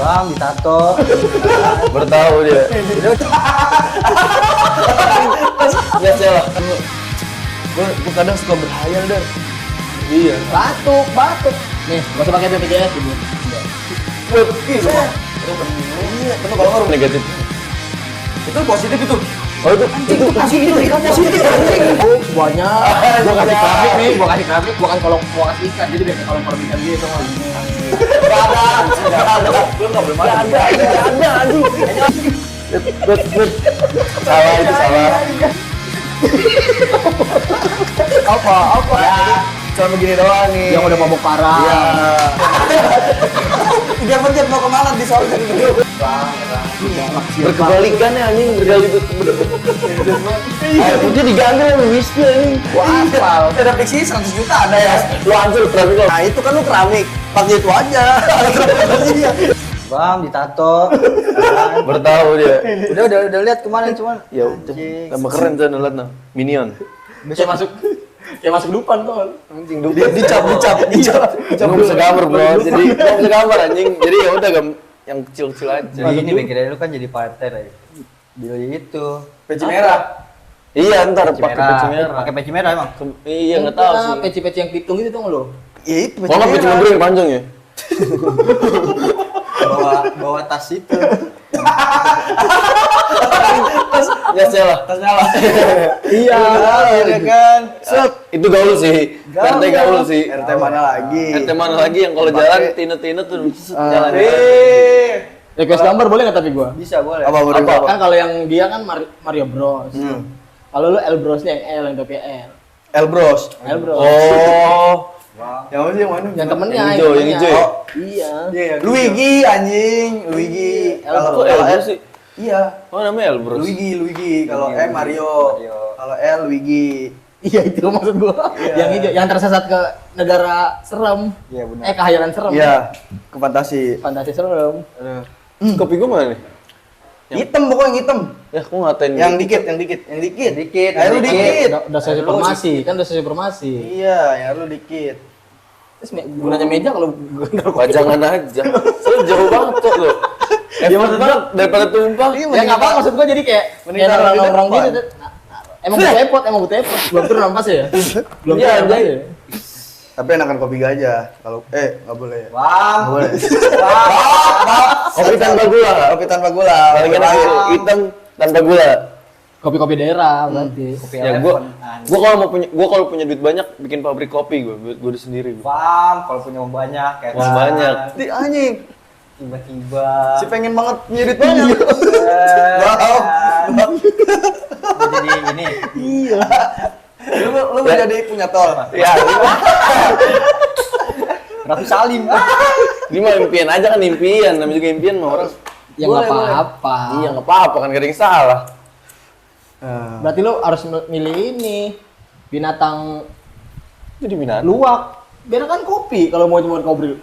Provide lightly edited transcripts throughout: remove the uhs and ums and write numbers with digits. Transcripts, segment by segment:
Bang, ditato. Bertahu dia. Nggak salah. Gue kadang suka berhayal dan. Iya. Batuk. Nih, gak usah pakai BPJS gitu. Iya. Penuh kalau negatif. Itu positif itu. Oh itu Positif. Banyak. Gua kasih keramik nih, gua kasih kalau gua kasih ikan. Jadi biasa kalau permintaan dia itu mah. ada. Lu nggak boleh marah. Ada anjing. Salah itu salah. Apa? Ya, cuma begini doang nih. Yang udah mabuk parah. Dia pencet mau kemana di sorga dulu. Berkebalikan ya anjing berkali air putih diganti sama whisky anjing. Wah, apal. Ada fiksi 100 juta ada ya. Lu hancur keramik lo. Nah, itu kan lu keramik. Pakai itu aja. Bang, ditato. Bertahu dia. Udah lihat kemarin cuman. Ya udah. Tambah keren tuh lihat nah. Minion. Kayak masuk dupan tuh. Anjing Dicap. Gua bisa gambar bro. Jadi gua bisa gambar anjing. Jadi ya udah yang kecil-kecil aja. Jadi ini pikirnya lu kan jadi parter ya. Dia itu. Peci merah. Iya ntar pakai peci merah. Pakai peci merah emang. Iya nggak tahu sih. Peci-peci yang pitung itu tuh lo. Iya itu peci Kalau peci merah. mundur yang panjang ya. Bawa tas itu. Ya salah. Iya. Iya kan. Set, itu gaul sih. RT gaul sih. RT mana lagi? RT mana lagi yang kalau jalan tine-tine tuh jalan. Request gambar boleh nggak tapi gua? Bisa boleh. Apa? Kan kalau yang dia kan Mario Bros. Kalau lu L Bros-nya yang L yang topi L. Elbros. L Bros. Oh. Yang mana sih yang mana? Yang temennya. Yang hijau, yang hijau ya? Iya. Luigi anjing, Luigi. Kok L sih? Iya. Oh namanya Elbros. Luigi. Kalau M Mario. Kalau L Luigi. Iya itu maksud gua. Iya. Yang hijau, yang tersesat ke negara serem. Iya benar. Kehayalan serem. Iya, ke fantasi. Fantasi serem. Kopi gua mana nih? Hitam pokoknya hitam. Ya aku ngatain Yang dikit. Ayo lu dikit. Udah sesuai informasi, kan udah sesuai informasi. Iya, yang lu dikit. Terus gunanya meja kalau Pajangan aja. Soalnya jauh banget kok lo. Ya maksudnya daripada tumpah. Iya, ya nggak apa maksud gua jadi kayak Mending taruh di nongkrong depan. gitu. Emang butuh effort. Belum turun nafas ya? Belum Iya, turun nafas anjay. ya? Tapi enakan kopi gajah. Kalau nggak boleh. Bang. Nggak boleh. Kopi tanpa gula. Kopi tanpa gula. Paling enak itu hitam tanpa gula. Kopi-kopi daerah berarti. Ya gua kalau punya duit banyak bikin pabrik kopi gua udah sendiri. Bang, kalau punya uang banyak kayak Uang banyak. Di anjing. Tiba-tiba. Si pengen banget punya duit banyak. Wow. Jadi ini. Iya. Lu mau jadi punya tol. Ya, Ratu Salim. ini mah impian aja kan impian, namanya juga impian mah orang. Ya nggak apa-apa. Iya nggak apa-apa kan gak ada yang salah. Berarti lu harus milih ini binatang Jadi binatang. luwak. Biar kan kopi kalau mau cuma kopi.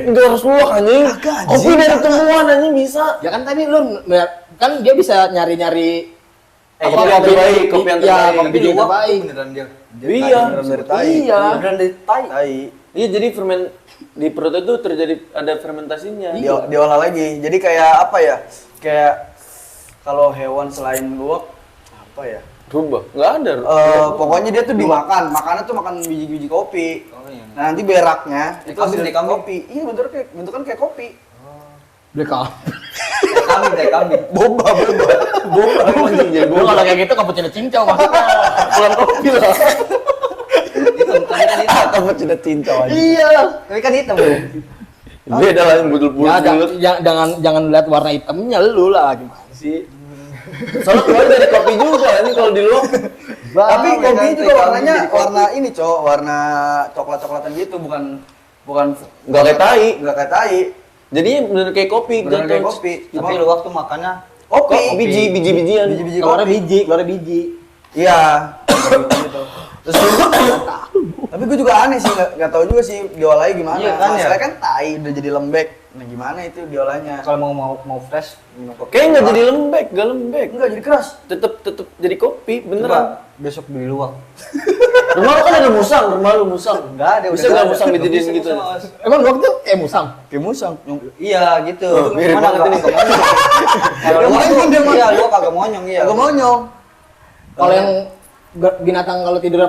Nggak harus luak anjing. Kopi dari temuan anjing bisa. Ya kan tapi lu kan dia bisa nyari-nyari Kopi yang terbaik, kopi yang ya, terbaik. kopi yang terbaik. Beneran dia. Iya. Dari tai. Iya. Beneran dari tai. Iya jadi di perut itu terjadi ada fermentasinya. Diolah lagi. Jadi kayak apa ya? Kayak kalau hewan selain luwak apa ya? Rubah. Nggak ada. Pokoknya dia tuh dimakan. Makannya tuh makan biji-biji kopi. Nah, nanti beraknya itu hasil kopi. Iya, bentukan kayak kopi. Black up. Kambing. Boba. anjing jadi Lu kalau kayak gitu cappuccino cincau maksudnya. pulang kopi lah. Kamu sudah cincau aja. Iya. Tapi kan hitam. Beda lah yang budul-budul. Jangan lihat warna hitamnya lu lah gimana sih? Soalnya keluar dari kopi juga ini kalau di luar. Tapi kopi juga warnanya warna ini, Cok. Warna coklat-coklatan gitu, bukan Nggak kayak tai. Enggak kayak tai. Jadi bener kayak kopi. Beneran kayak jatuh. kopi. Tapi lu waktu makannya Kopi. Biji-bijian. Biji-biji Keluarnya kopi. biji. Iya. Gitu. Terus tapi gue juga aneh sih, nggak tahu juga sih diolahnya gimana. Iya kan, Masalahnya ya? kan tai udah jadi lembek. Nah gimana itu diolahnya? kalau mau fresh minum kopi. Kayaknya nggak jadi lembek, nggak lembek. Enggak jadi keras. Tetep jadi kopi, beneran. Coba besok beli luwak. Rumah lu kan ada musang, rumah lu musang. Enggak ada. Bisa nggak musang dijadiin gitu? Emang lu waktu itu musang? Kayak musang. Iya gitu. Mirip Mana banget ini. nggak monyong. Kalau Yang lu lain kan dia iya lu kagak monyong iya. Agak monyong. Kalau yang binatang kalau tidur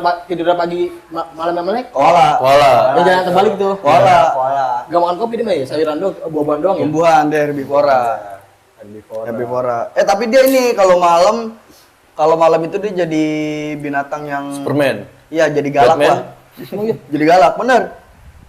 pagi malamnya melek, Koala. Koala. yang jalan terbalik tuh. Koala. Koala. Gak makan kopi dia mah ya, sayuran doang, buah-buahan doang ya. Tumbuhan deh herbivora. Herbivora. Tapi dia ini kalau malam itu dia jadi binatang yang Superman. Iya, jadi galak Batman. lah. Jadi galak, bener.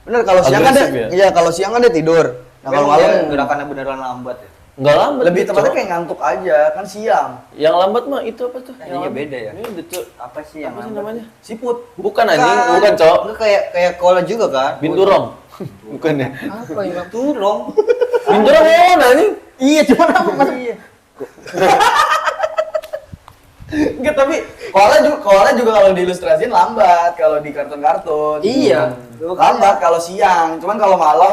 Bener kalau siang kan dia, Agresif ya? iya kalau siang kan dia tidur. Nah kalau malam gerakannya beneran lambat ya. Enggak lambat. lebih Cok. tepatnya kayak ngantuk aja, kan siang. Yang lambat mah itu apa tuh? Iya beda ya. Ini itu Apa sih yang apa sih lambat? namanya? Siput. Bukan anjing, bukan cok. Enggak kayak koala juga kan? Binturong. Bukan ya? Apa ya? Turong. Binturong mana anjing? Iya, cuma apa? Iya. Enggak, tapi koala juga kalau diilustrasiin lambat kalau di kartun-kartun. Iya. Lambat kalau siang, cuman kalau malam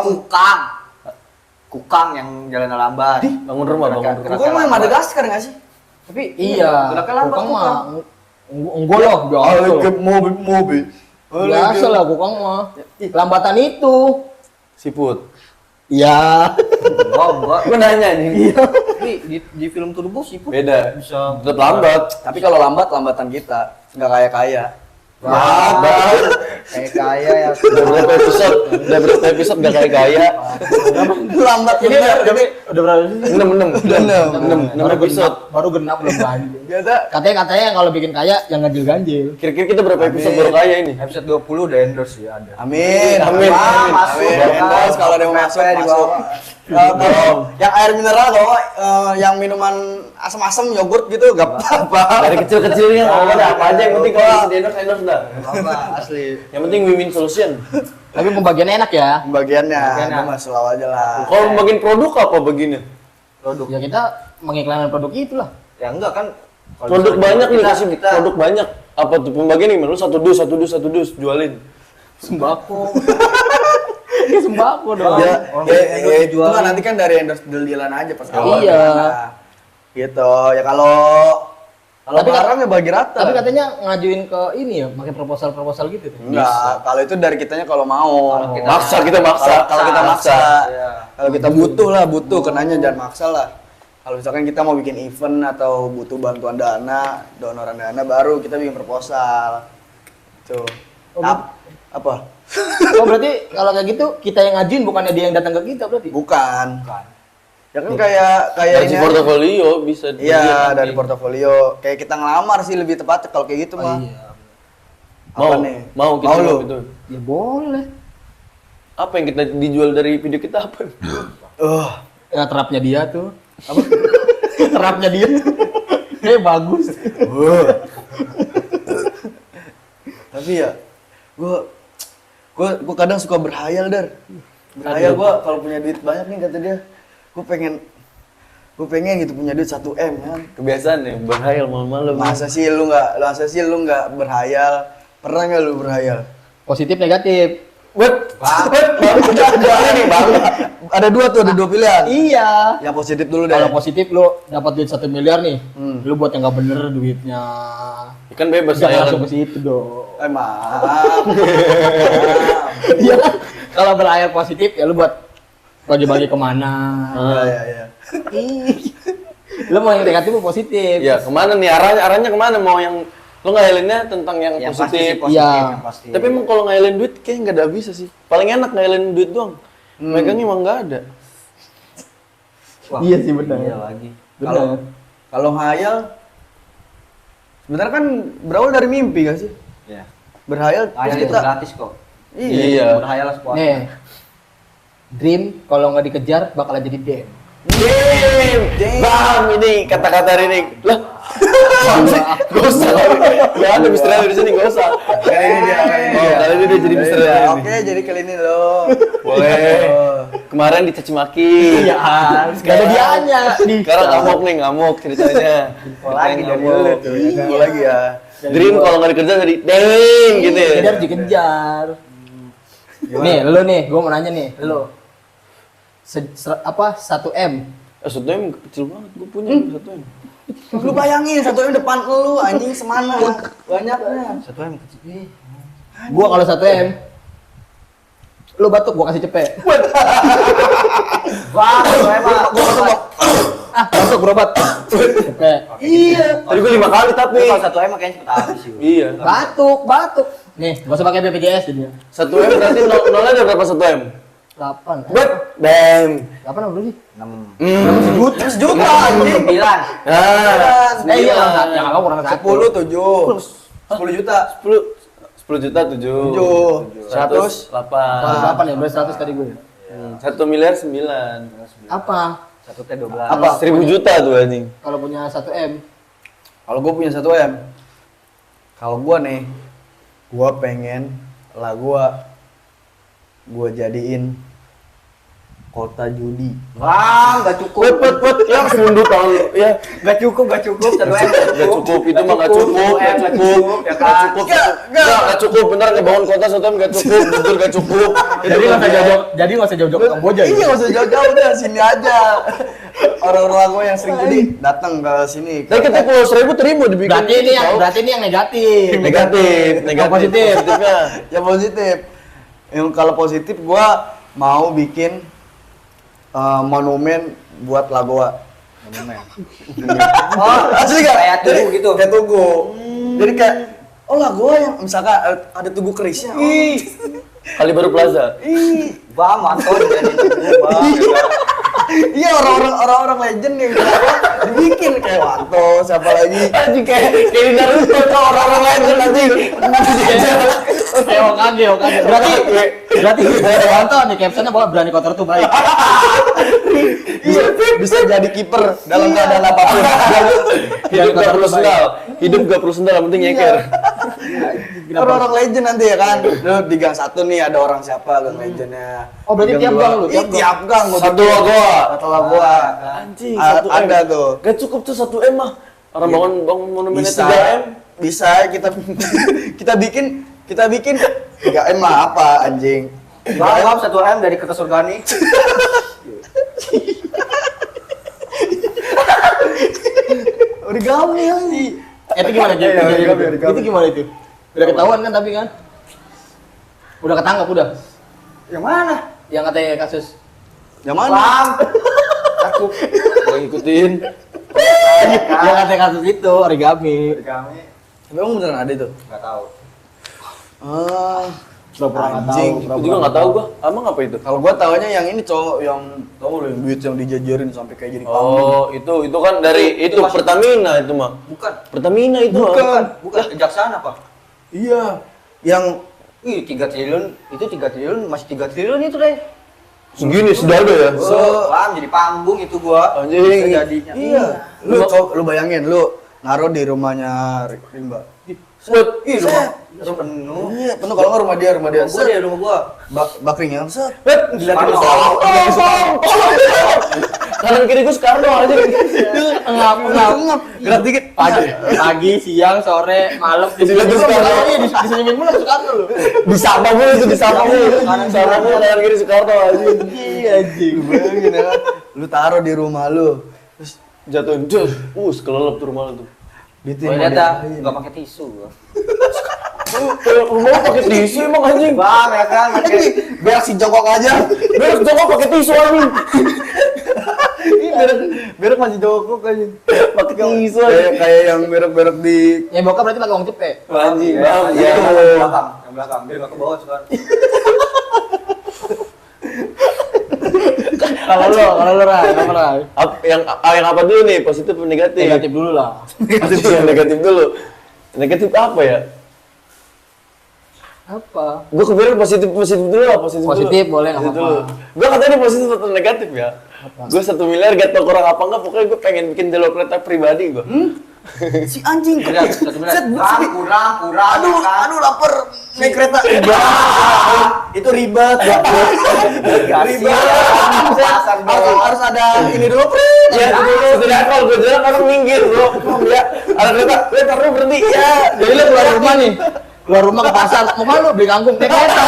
Kukang yang jalan lambat. Bangun rumah, bangun rumah. Kukang mah yang Madagaskar nggak sih? Tapi Iya. gerakan lambat Kukang kukang. mah enggak lah, biasa lah. mobil. Biasa lah kukang mah. Lambatan itu. Siput. Iya. Enggak. Gua nanya anjing. Tapi di film Turbo siput Beda. bisa Tetap lambat. Tapi kalau lambatan kita, nggak kaya. kayak kaya ya. Udah berapa episode gak kayak gaya. Lambat Ini bener. udah berapa sih? 6 episode. Baru genap belum ganjil. Biasa. Katanya kalau bikin kaya yang ganjil-ganjil. Kira-kira kita berapa episode baru kaya ini? Episode 20 udah endorse ya ada. Amin. Amin. Masuk. Endorse kalau ada yang masuk, Di masuk. bawah. Kalau yang air mineral kalau yang minuman asam-asam yogurt gitu gak apa-apa. Dari kecil-kecilnya ada apa aja yang penting kalau bisa endorse dah. Apa asli. Yang penting win-win solution. Tapi pembagiannya enak ya. Pembagiannya, Pembagiannya. itu mah selalu aja lah. Kalau bagian produk apa bagiannya? Produk. Ya kita mengiklankan produk itulah. Ya enggak kan. Kalau Produk misalnya banyak nih kita- kasih kita produk banyak. Apa tuh pembagian gimana? Lu satu dus jualin. Sembako. Ini sembako dong. Ya, orang ya, endorse ya, itu dijualin. kan nanti kan dari endorse deal-dealan aja pas awal. Iya. Nah, gitu. Ya kalau Tapi- barang ya bagi rata. Tapi katanya ngajuin ke ini ya, pakai proposal gitu tuh. enggak, kalau itu dari kitanya kalau mau. Kalau kita- Maksa kita maksa. Kalau kita maksa. Iya. Kalau kita butuh kenanya jangan maksa lah. Kalau misalkan kita mau bikin event atau butuh bantuan dana, donoran dana baru kita bikin proposal. Tuh. Oh, Apa? Oh berarti kalau kayak gitu kita yang ngajuin bukannya dia yang datang ke kita berarti? Bukan. Ya kan kayak Dari ini aja. portofolio bisa Iya, dilihat dari nanti. portofolio. Kayak kita ngelamar sih lebih tepatnya kalau kayak gitu mah. Iya. Mau Apa nih? mau kita Mau lu? gitu. Ya boleh. Apa yang kita dijual dari video kita apa? Ya terapnya dia tuh. Apa? Terapnya dia. Bagus. Tapi ya gua kadang suka berhayal, Dar. Berhayal gua kalau punya duit banyak nih kata dia. Gua pengen gitu punya duit 1 M kan. Kebiasaan ya berhayal malam-malam. Masa sih lu nggak berhayal? Pernah nggak lu berhayal? Positif negatif. Ada dua pilihan. Iya. Yang positif dulu deh. Kalau positif lu dapat duit 1 miliar nih, lu buat yang nggak bener duitnya. Kan bebas Jangan saya langsung ke situ dong. Maaf. Iya kan? Kalau berayar positif ya lu buat bagi-bagi kemana. Iya. Ih. Lu mau yang negatif lu positif. Ya kemana nih arahnya kemana mau yang lo ngayalinnya tentang yang Yang pasti sih positif. positif, Iya. yang pasti. Tapi emang kalau ngayalin duit kayak nggak ada bisa sih. Paling enak ngayalin duit doang. Megangnya emang nggak ada. Wah, Iya sih, benar. Iya lagi. Kalau ngayal sebenarnya kan berawal dari mimpi gak sih? Iya. Berhayal Hayal itu kita. gratis kok. Iya. Berhayal sepuasnya. Nih. Dream kalau nggak dikejar bakalan jadi dem. Damn. Bam ini kata-kata ini. Lah. Gak usah. Gak ada Mr. Ali di sini, gak usah. Kali ini dia. Kali ini dia jadi Mr. Ali. Iya, oke, jadi kali ini lo. Boleh. Kemarin dicaci maki. Iya, nggak ada dianya. Sekarang ngamuk ceritanya. Info lagi dari Ngamuk. lu tuh. Gue lagi ya. Dream kalau nggak dikerja jadi deng gitu ya. Jadi harus dikejar. Nih, lu nih, gua mau nanya nih, lu. 1 M. 1 M kecil banget, gue punya 1 M. Lu bayangin 1 M depan lu anjing semana banyaknya. 1 M kecil. Gua kalau 1 M, lu batuk gua kasih cepet. Bang, emang. Batuk berobat. Cepet. Iya. Tadi gue 5 kali tapi. Kalau 1 M kayaknya cepet habis sih. Iya. Batuk. Nih, gak usah pakai BPJS jadinya. 1 M berarti nolnya ada berapa 1 M? 8. Bet, bam. 8 apa berapa sih? 6. Sejuta anjing. 9. Nah, Iya, yang apa kurang 1. 10 7. 10 juta. 10 juta 7. 100 8. 8 ya, berarti 100 tadi gue. 1 miliar 9. Apa? 1 T 12. Apa? 1000 juta tuh anjing. Kalau punya 1 M, Kalau gue punya 1 M. Kalau gue nih, gue pengen lah gue jadiin kota judi. Bang, gak cukup. Pet, yang sundut tahun ya. Gak cukup. 1 M Gak cukup, itu mah gak cukup. Ya kan? Gak cukup, bener ngebangun kota 1 M gak cukup, betul gak cukup. jadi nggak usah jauh-jauh ke Kamboja ya. Iya, nggak usah jauh-jauh deh, sini aja. Orang-orang gue yang sering judi datang ke sini. Tapi kita 10.000 terima dibikin. Berarti ini yang negatif. Negatif. Positif. Positifnya. Ya positif. Yang kalau positif gue mau bikin monumen buat Lagoa. Oh, asli gak? Kayak tugu gitu. Kayak tugu. Jadi kayak, oh Lagoa yang misalkan ada tugu kerisnya. Oh. Kali baru Plaza. Bang, mantap jadi Bang. Iya, orang-orang legend yang dibikin kayak Wanto, siapa lagi? Anjing kayak di Naruto tuh orang-orang lain kan anjing. Kayak Hokage. Berarti Wanto nih captionnya bahwa berani kotor tuh baik. Iya, bisa jadi kiper dalam keadaan apapun. Hidup gak perlu sendal. Hidup gak perlu sendal, yang penting nyeker. Orang-orang legend nanti ya kan. Lu di gang 1 nih ada orang siapa gang legendnya. Oh, berarti Di tiap dua- gang lu, Iya, tiap gang. gua Satu bikin. Lagoa. Satu Lagoa. Anjing, 1 M. Ada tuh. Gak cukup tuh 1 M mah. Orang bangun monumennya Bisa. 3 M. Bisa kita bikin 3 M mah apa anjing? Bang, 1 M dari kertas organik. Origami lagi. Itu gimana Iya, origami. Itu gimana itu? Udah ketahuan kan tapi kan? Udah ketangkap udah. Yang mana? Yang katanya kasus. Yang mana? Bang. Aku. Gak ngikutin. Yang katanya kasus itu origami. Kami Emang beneran ada itu? enggak tahu. Pura-pura nggak Anjing. tahu. Itu juga gak tau gua. Emang apa itu? Kalau gua taunya yang ini cowok yang tau lu yang duit yang dijajarin sampai kayak jadi panggung. Oh, itu kan dari itu masuk- Pertamina itu mah. Bukan. Pertamina itu. Bukan kejaksaan apa? Iya. Yang Ih, 3 triliun, itu 3 triliun, masih 3 triliun itu deh. Segini sudah ada ya. Bang, jadi panggung itu gua. Anjing. Bisa jadinya. iya. Lu bayangin lu naruh di rumahnya Rimba. Set. Ih, rumah penuh. Iya, penuh kalau nggak rumah dia. Rumah gua deh, rumah gua. Bakring yang set. Gila Soekarno. Kanan kiri gua Soekarno aja. Ngap. Gerak dikit. Pagi, siang, sore, malam. Dilihat Soekarno. Iya, disenyumin mulu Soekarno lu. Disapa mulu itu, disapa mulu. Kanan kiri Soekarno aja. Iya anjing. Bayangin ya kan. Lu taruh di rumah lu. Terus jatuhin jos. Sekelelep tuh rumah lu tuh. Gitu Gua lihat enggak pakai tisu gua. Rumah pakai tisu emang anjing. Bang, ya kan, Biar si jongkok aja. Beres jongkok pakai tisu anjing. Berak masih jongkok aja. Pakai tisu Kayak yang berak-berak di Ya bokap berarti pakai uang cepet. anjing. ya, Bang, ya, ya. yang belakang, biar enggak ke bawah sekarang. Kalau lu Rai, apa Rai? Yang apa dulu nih? Positif atau negatif? Negatif dulu lah. Negatif dulu. Negatif apa ya? Apa? Gue kepikiran positif dulu lah, positif Positif dulu. boleh, nggak Positif apa-apa. dulu. Gue katanya ini positif atau negatif ya. Gue 1 miliar gak tau kurang apa enggak, pokoknya gue pengen bikin jalur kereta pribadi gue. si anjing. Udah, 1 miliar. Set, Kurang. Aduh, ya kan? aduh lapar. Naik kereta. Itu ribet. Ribet. Pasar Harus ada ini dulu. Ya dulu tidak kalau gue jalan orang minggir bro. Ya ada kereta, taruh berhenti ya. Jadi lu keluar rumah nih. keluar rumah ke pasar, mau mana lu beli kangkung naik kereta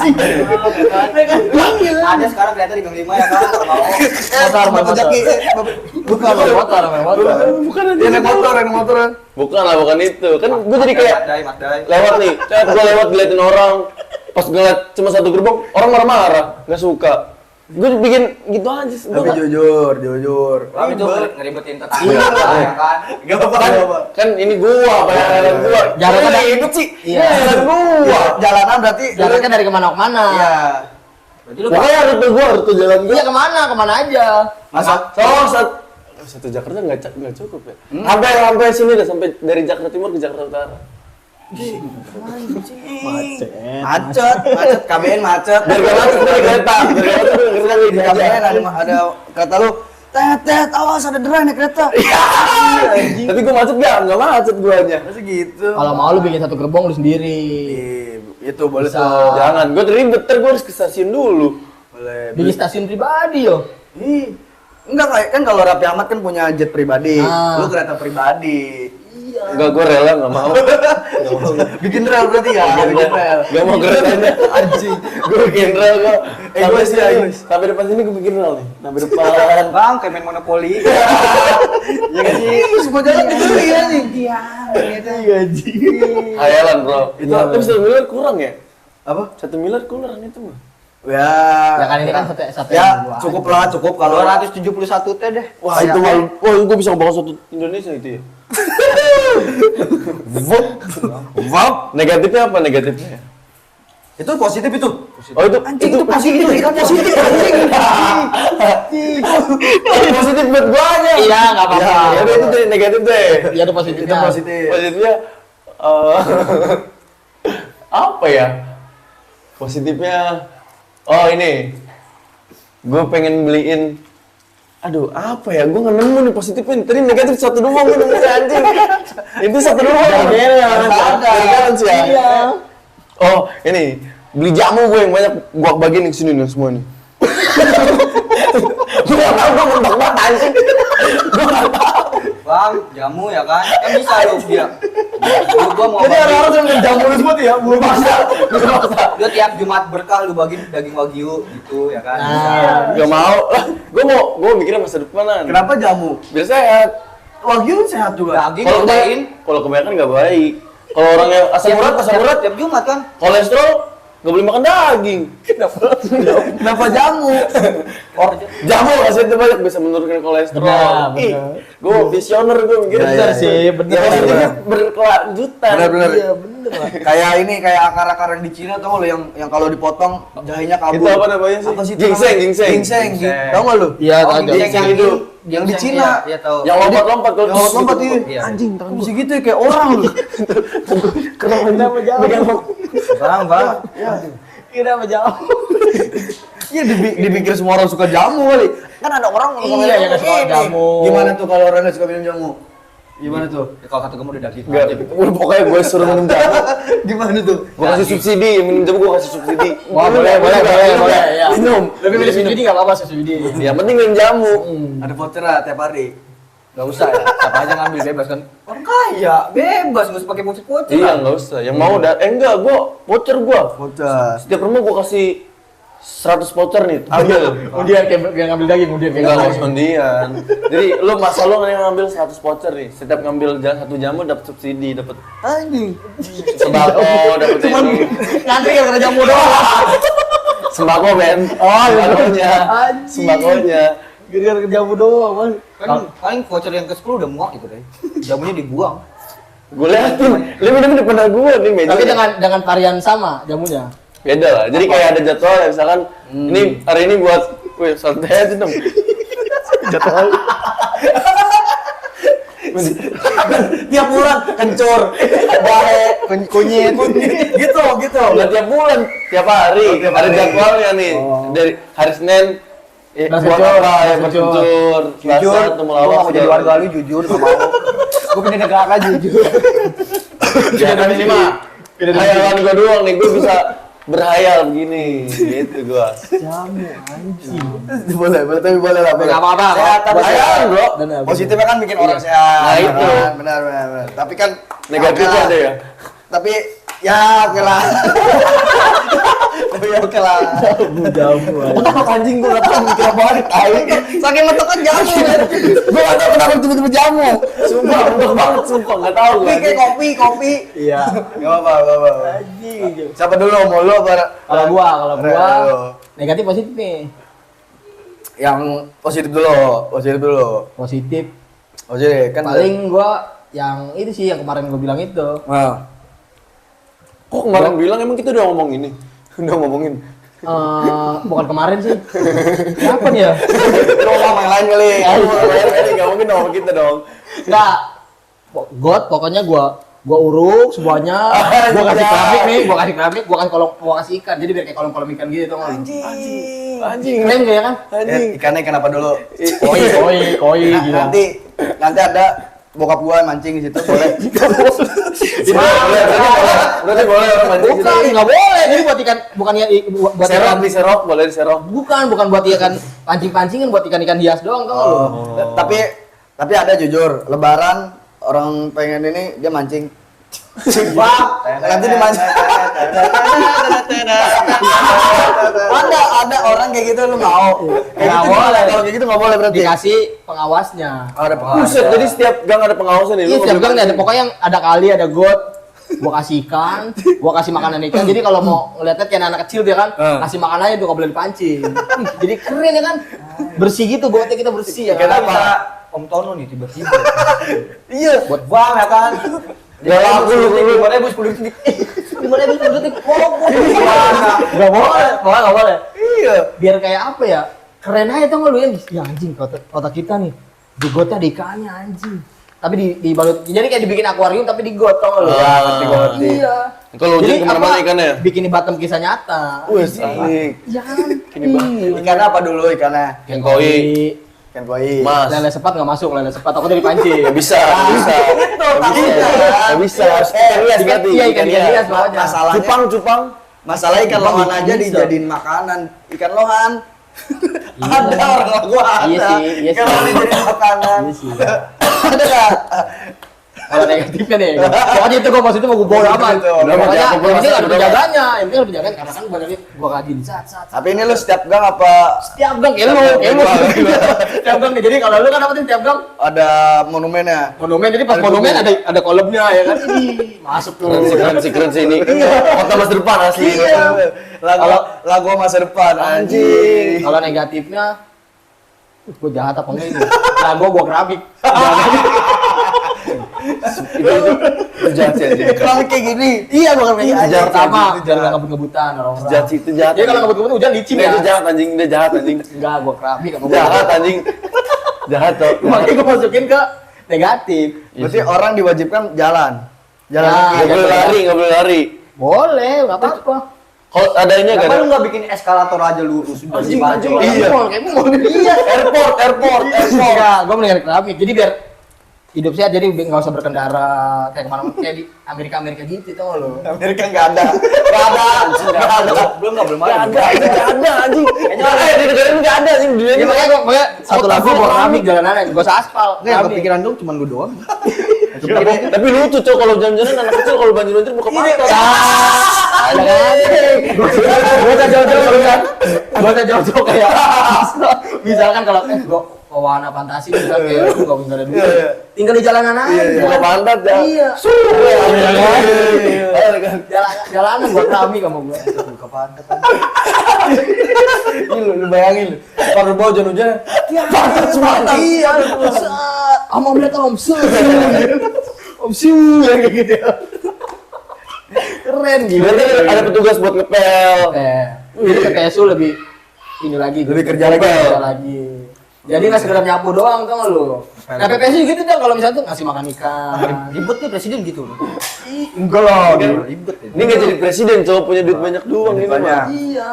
sih. Ada sekarang kereta di Gang 5 ya kan? Kalau Motor. Bukan motor. Bukan Dia naik motor. Bukan lah, bukan itu. Kan gue jadi kayak Madai. lewat nih, gue lewat diliatin orang. Pas ngeliat cuma satu gerbong, orang marah-marah, nggak suka. Gue bikin gitu aja. Tapi jujur. Bang itu ngeribetin tetangga Iya. ya kan? Gak apa-apa. Kan ini gua, bayaran gua. Jaraknya Ini dari- hidup sih. Iya. Bayaran gua. Jalanan berarti Jaraknya dari kemana ke mana? Iya. Berarti lu Pokoknya rute gua, rute jalan gua. Iya kemana aja. Masa Satu Jakarta nggak cukup ya. Sampai sini dah, sampai dari Jakarta Timur ke Jakarta Utara. macet, KBN macet. Biar gak macet dari kereta. Di KBN ada kata lu, tet, awas ada derai nih kereta. Tapi gua macet nggak macet guanya. Masa gitu. Kalau mau lu bikin satu gerbong lu sendiri. Itu boleh Bisa. tuh. Jangan, gua ribet, gua harus ke stasiun dulu. Boleh. Bikin stasiun pribadi yo. Ih, enggak kayak kan kalau Raffi Ahmad kan punya jet pribadi, Ah. lu kereta pribadi. Enggak, gua rela nggak mau. Bikin rel berarti ya, bikin rel. Gak mau keretanya. Anjing. Gua bikin rel gua. Egois ya, egois. Sampai depan sini gua bikin rel nih. Sampai depan. Bang, kayak main monopoli. Ya kan sih, semua jadi gitu ya nih. Hayalan, Bro. Itu tapi 1 miliar kurang ya? Apa? 1 miliar kurang itu mah. Ya. Ya kan ini kan satu Ya, dua cukup aja. lah, cukup kalau 271 teh deh. Wah, itu mah. Wah, gua bisa ngebangun satu Indonesia itu ya. Vap. Negatifnya apa negatifnya? itu positif itu. Oh, itu Anjing itu positif, itu positif anjing. positif buat gua aja. Iya, nggak apa-apa. Ya udah itu deh, negatif deh. Iya itu positifnya. Itu positif. Positifnya apa ya? Positifnya ini. Gue pengen beliin apa ya? Gue nggak nemu nih positifnya. Tadi negatif satu doang gue nemu anjing. Itu satu doang. Ada sih ya. Iya. Oh, ini beli jamu gue yang banyak gua bagiin ke sini nih semua nih. Gue nggak tahu, gue mentok banget anjing. Gue nggak tahu. Bang, jamu ya kan? Kan bisa lu dia. Gua mau Jadi bagi. orang-orang yang jamu lu semua tuh ya, belum masa. Dia tiap Jumat berkah lu bagi daging wagyu gitu ya kan? Nah. Gak mau lah. Gue mikirnya masa depanan. Kenapa jamu? Biar sehat. Wagyu sehat juga. Daging Kalau protein kebanyakan nggak baik. Kalau orang yang asam urat, tiap Jumat kan? kolesterol nggak boleh makan daging. Kenapa jamu? Jamu hasilnya banyak bisa menurunkan kolesterol. Benar, benar. Gue visioner gue mikirnya. Benar sih, benar. Ya positifnya berkelanjutan. Benar. Iya bener lah. Kayak ini, kayak akar-akar yang di Cina tau lo yang kalau dipotong jahenya kabur. Itu apa namanya sih? Apa sih? itu Ginseng, namanya? ginseng. Ginseng. Tau nggak lu? Iya, Oh, tahu. ginseng yang itu. yang Yang di Cina. Iya tahu. Yang lompat-lompat kalau Yang lompat gitu. itu. Iya. Anjing, tangan bisa gitu ya kayak orang lu. Kenapa jauh? Bang. Kenapa jauh? Iya dipikir semua orang suka jamu kali. Kan ada orang Iya, yang nggak suka ini. jamu. Gimana tuh kalau orang nggak suka minum jamu? Gimana tuh? Ya, kalau kata kamu udah daging. Enggak, pokoknya gue suruh minum jamu. Gimana tuh? Gue kasih subsidi, minum jamu gue kasih subsidi. Wah, boleh. Ya. Minum. Lebih milih subsidi nggak apa-apa subsidi. Yang penting minum jamu. Ada voucher lah tiap hari. Gak usah ya, siapa aja ngambil bebas kan? Orang kaya, bebas, gak usah pakai voucher-voucher. Iya, nggak usah. Yang mau enggak, gue voucher gue. Voucher. Setiap rumah gue kasih 100 voucher nih. Ambil. Kemudian kayak ngambil daging, kemudian kayak Enggak harus undian. Jadi lu masa lu ngambil 100 voucher nih. Setiap ngambil satu jamu dapat subsidi, dapat Anjing. sembako, dapat ini. ngantri karena jamu doang. Sembako, Ben. Oh, iya. Sembakonya. Anjing. Sembakonya. Gara-gara jamu doang, Bang. Kan paling voucher yang ke-10 udah muak gitu deh. Jamunya dibuang. Gue liatin, lu minum di depan gua nih meja. Tapi dengan varian sama jamunya. beda lah. Jadi kayak ada jadwal ya, misalkan ini hari ini buat santai aja dong. Jadwal. Tiap bulan kencur, bahe, kunyit, gitu. Nggak tiap bulan, tiap hari. Oh, tiap Ada hari. jadwalnya nih. Dari hari Senin Bahasa buat kencur, apa ya, bahasa berkencur. Jujur, Selasa ketemu gua lawak. nggak mau jadi warga lu, jujur gak mau. Gua pindah negara jujur. Ya kan ini mah hayalan gua doang nih, gua bisa berhayal begini, gitu gua. Jamu anjing. Boleh, tapi boleh lah. Nggak apa-apa, Sehat, tapi Hayalan, sehat. bro. Benar. Positifnya kan bikin orang sehat. Nah, itu. Benar. Tapi kan Negatifnya oke lah. ada ya. Tapi Ya oke lah. Tapi oke lah. Jamu. Kenapa anjing gua enggak tahu mikir apaan. Saking mentokan jamu. Gua enggak tahu kenapa tiba-tiba jamu. Sumpah, mentok banget sumpah, enggak tahu Kopi gua. kayak kopi. Iya. Gak apa-apa. Anjing. Siapa dulu mau lu apa? Kalau gua Lu. negatif positif nih. Yang positif dulu. Positif. Positif kan. Paling gua yang itu sih yang kemarin gua bilang itu. Nah. Kok kemarin bilang emang kita udah ngomong ini? Udah ngomongin. Bukan kemarin sih. Kapan ya? Lu ngomong yang lain kali. Enggak mungkin dong kita dong. Enggak. Pokoknya gua uruk semuanya. Gua kasih keramik, gua kasih ikan. Jadi biar kayak kolam-kolam ikan gitu tuh. Anjing. Keren gak ya kan? Ikannya ikan apa dulu? Koi gitu. Nanti ada bokap gua mancing di situ boleh. Berarti boleh orang mancing. Bukan, enggak boleh. Jadi buat ikan bukan ya buat Serok ikan. di serok, boleh di serok. Bukan buat ikan pancing-pancingan, buat ikan-ikan hias doang tau lu. Tapi ada jujur, lebaran orang pengen ini dia mancing. Nanti dimancing. Ada orang kayak gitu lu mau. Nggak boleh. Kalau kayak gitu nggak boleh berarti. Dikasih pengawasnya. Ada Buset, jadi setiap gang ada pengawasan ya. Iya, setiap gang ada pokoknya yang ada kali, ada got. Gua kasih ikan, gua kasih makanan ikan. Jadi kalau mau ngeliatnya kayak anak kecil dia kan, kasih makan aja tuh, nggak boleh dipancing. Jadi keren ya kan? Bersih gitu, gotnya kita bersih ya kan? Kenapa? Om Tono nih tiba-tiba. Iya. Buat bang ya kan? Ya aku lu 5.000 10 detik. Gimana bisa detik? Nggak boleh. Iya. Biar kayak apa ya? Keren aja tuh lu ya. Ya anjing, kota kita nih. Di gotnya ada ikannya anjing. Tapi dibalut, jadi kayak dibikin akuarium tapi di got tau lu. ngerti. Iya. Kalau Jadi ujian kemana-mana apa, ikannya? Bikin di Batam kisah nyata. Wih, asik. Iya kan? Ikan apa dulu ikannya? Ikan koi. Ikan koi. Mas. Lele sepat nggak masuk, lele sepat aku dari pancing. Nggak bisa. Nggak bisa. Ikan hias berarti. Iya, ikan hias makanya. Masalahnya masalah ikan Cupang lohan aja bisa. dijadiin makanan. Ikan lohan. Ada orang gua ada. Iya sih. Ikan lohan dijadiin makanan. Iya sih. Ada nggak? Kalau negatifnya nih, pokoknya itu gua positif mau gua bawa aman. Gitu. Pokoknya Aku yang penting merasa ada udah- penjaganya, karena kan gua dari gua kajiin saat. Tapi ini lu setiap gang apa Setiap gang kayak lu. Setiap gang nih. Jadi kalau lu kan apa sih setiap gang? ada monumennya? Monumen, jadi pas monumen ada kolomnya ya kan. Ini masuk tuh. Keren sih ini. Kota masa depan asli. Lagu masa depan anjing. Kalau negatifnya gue jahat apa enggak ini? Nah, gua keramik. Itu jahat sih anjing. Keramik kayak gini. Iya, gua keramik. Iya, Jahat pertama, itu biar jahat. enggak ngebut-ngebutan orang-orang. Jahat sih, itu jahat. Jadi kalau ngebut-ngebut hujan licin ya. Itu jahat anjing, dia jahat anjing. Enggak, gua keramik apa Jahat anjing. Jahat tuh. Makanya gua masukin ke negatif. Berarti orang diwajibkan jalan. Jalan Ya, kaki. Nggak boleh lari, nggak boleh lari. Boleh, enggak apa-apa. Kalau adanya Kenapa kan lu nggak bikin eskalator aja lurus? Anjing, Iya. kayak mall. Iya. airport. Enggak, gua mendingan keramik. Jadi biar hidup sehat, jadi nggak usah berkendara kayak kemana-mana kayak di Amerika gitu tau lo. Amerika nggak ada. Nggak ada. Belum Nggak ada anjing. Di negara ini nggak ada anjing di dunia Ya ini. makanya satu lagu gua keramik jalanan, gua usah aspal. Nggak, yang kepikiran dong cuman gue doang. Tapi lucu cok kalau jalan-jalan anak kecil kalau banjir-banjir buka mata. Ada kan? Gua tak jauh-jauh kan. Gua tak jauh-jauh kayak misalkan kalau gua ke wahana fantasi misal kayak lu enggak ada duit. Tinggal di jalanan aja. Buka pantat ya. Iya. Iya. Jalanan gua keramik sama gua. Buka pantat. Ini lu bayangin lu. Kalau bau hujan-hujan, pantat semua. Iya, set. Ama melihat om set. Om su kayak gitu. Keren gitu. Berarti ada petugas buat ngepel. Jadi ke PSU lebih ini lagi. Lebih gitu. kerja lagi. Kerja lagi. Jadi nggak sekedar nyapu doang, tau nggak lu? Nah PPSU gitu tuh kalau misalnya tuh ngasih makan ikan. Ribet nih presiden gitu. Enggak lah. Ribet ya. Ini nggak jadi presiden cowok punya duit banyak doang ini banyak. mah. Iya.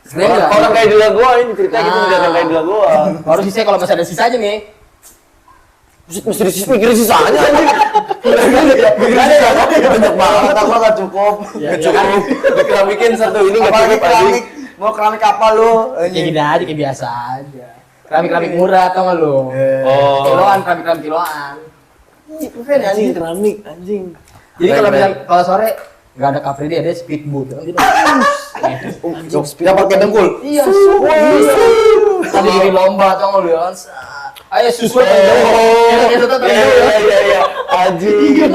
Sebenarnya nggak. Orang kayak di lagoa ini ceritanya gitu Ah. jadi orang kayak di lagoa. Baru sisa kalau masih ada sisanya nih. Mesti mikirin sisanya anjing. Banyak banget, aku nggak cukup. Ya, Cukup dikeramikin satu ini nggak Apalagi cukup anjing. keramik. Mau keramik apa lu? Kayak gini aja, kayak biasa aja. Keramik murah tau nggak lu? Oh. Kiloan, keramik kiloan. Keren ya Anjing anjing. keramik anjing. Jadi Baik, kalau baik. misal kalau sore nggak ada cover dia, ada speedboat. Kan gitu. Yang pakai dengkul. Iya, tadi bikin lomba tau nggak lu ya kan? Ayo susul Iya. Anjing.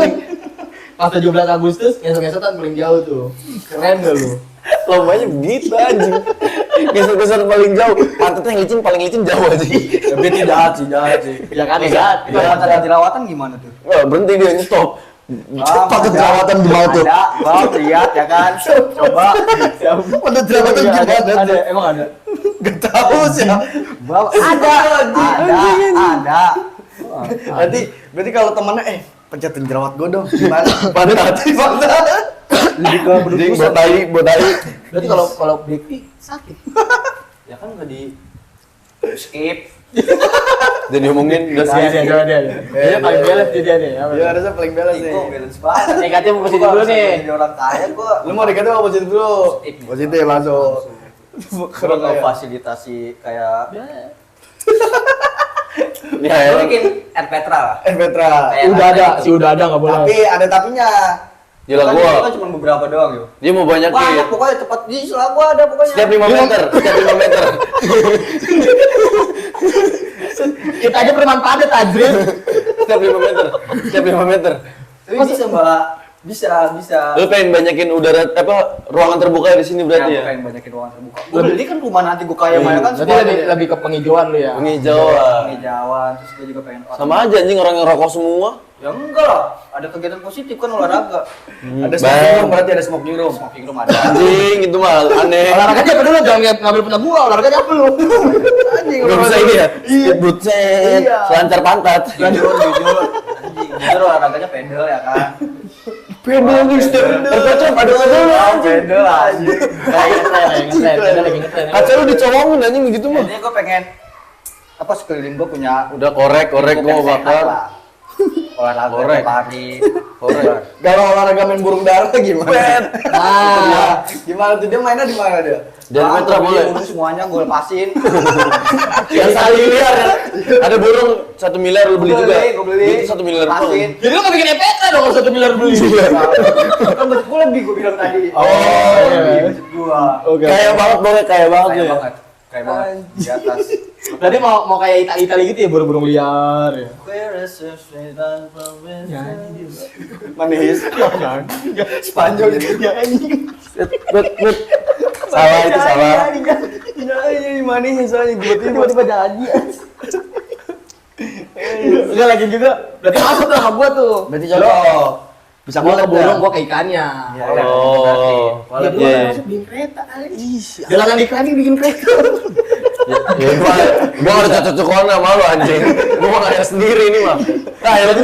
Pas 17 Agustus, ngesot-ngesotan paling jauh tuh. Keren gak lu? Lombanya begitu anjing. Geser-geser paling jauh. Pantatnya yang licin paling licin jauh aja. Tapi itu jahat sih. Ya kan, ya. Kalau kata jerawatan gimana tuh? Wah, berhenti dia nyetop. Patut jerawatan gimana tuh? Ada, Bang, lihat ya kan. Coba. Patut jerawatan Iya, gimana tuh? ada, emang ada. Gak tahu sih. Bang, ada. Berarti kalau temennya pencetin jerawat gue dong. Gimana? Pantat. Lebih ke Anjing, buat tai. Berarti kalau Blackpink sakit. Ya kan udah di skip. Dan diomongin udah Dia. Dia paling beres dia nih. Ya harusnya paling balance nih. Gue balance banget. Negatif positif dulu nih. Jadi orang kaya gue. Lu mau negatif apa positif dulu? Positif langsung. Gue nggak fasilitasi kayak. Ya, Lu bikin air petra lah. Petra. Udah ada nggak boleh. Tapi ada tapinya. gila Kan gua. itu kan cuma beberapa doang yuk. Dia mau banyakin. Banyak pokoknya tepat di sebelah gua ada pokoknya. Setiap 5 meter. Kita aja preman padat Adrian. Setiap 5 meter. Tapi bisa mbak, bisa. Lu pengen banyakin udara ruangan terbuka di sini berarti Gua ya? pengen banyakin ruangan terbuka. Gua beli kan rumah nanti gua kaya maya kan. Berarti lebih ke penghijauan lu ya. Penghijauan. Penghijauan, terus gua juga pengen. Sama aja anjing orang yang rokok semua. Ya enggak lah, ada kegiatan positif kan olahraga. Ada smoking room, berarti ada smoking room. Smoking room ada. Anjing itu mah aneh. Olahraganya apa dulu? Jangan ngambil punya gua, olahraganya apa lu? Anjing. Gak bisa ini ya? Speedboat set, selancar pantat. Jujur. Jujur olahraganya pedal ya kan. Pedal nih, terkocok ada Pedal anjing. Ngetren, lagi ngetren. Kaca lu dicolongin anjing begitu mah. Jadi gua pengen apa sekeliling gua punya Udah korek gua mau bakar. Olahraga Korek. tiap hari. Kalau olahraga main burung dara gimana? Nah, Gimana tuh dia mainnya di mana dia? Dan metra boleh. Burung semuanya gua lepasin. Yang 1 miliar ya. Ada burung 1 miliar lu beli juga. Gua beli. Itu 1 miliar Lepasin. jadi lu nggak bikin EPK dong kalau 1 miliar beli. Kan budget gua lebih gua bilang tadi. iya. Budget gua. Oke. Kaya banget boleh, kaya banget Kayak ya. banget. Kayak banget di atas. Berarti mau kayak Itali gitu ya, burung-burung liar ya. Manis. Spanyol gitu. Bet. Salah itu salah. Ini manis soalnya Tiba-tiba jadi. Enggak lagi juga. Berarti masuk tuh sama gua tuh. Berarti cocok. Bisa Gua ke collab burung, dah. gua ke ikannya. Oh. Ya dulu Iya. masuk bikin kereta kali. Jalan di keramik bikin kereta. Ya gua harus cocok-cocokan sama lu anjing. Gua mau nanya sendiri nih mah. Nah, ya Berarti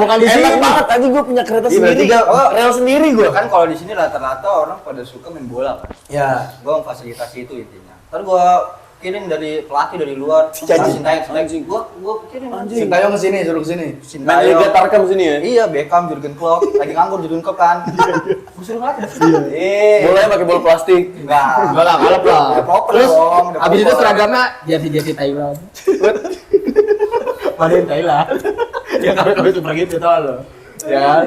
bukan di sini. enak banget anjing gua punya kereta Iya, sendiri. berarti Rel sendiri gua. Kan kalau di sini rata-rata orang pada suka main bola kan. Ya. Gua memfasilitasi itu intinya. Ntar gua kirim dari pelatih dari luar. Sintayong, gua kirim anjing. Sintayong kesini, suruh kesini. Main Liga Tarkam sini ya. Iya, Beckham, Jurgen Klopp, lagi nganggur Jurgen Klopp kan. Gua suruh latih. Bolanya pakai bola plastik. Enggak. Enggak lah, kalap lah. Udah proper Terus dong, udah habis itu proper. seragamnya jersey Thailand. Madain Thailand. Ya kalau itu begitu tau lo. Ya.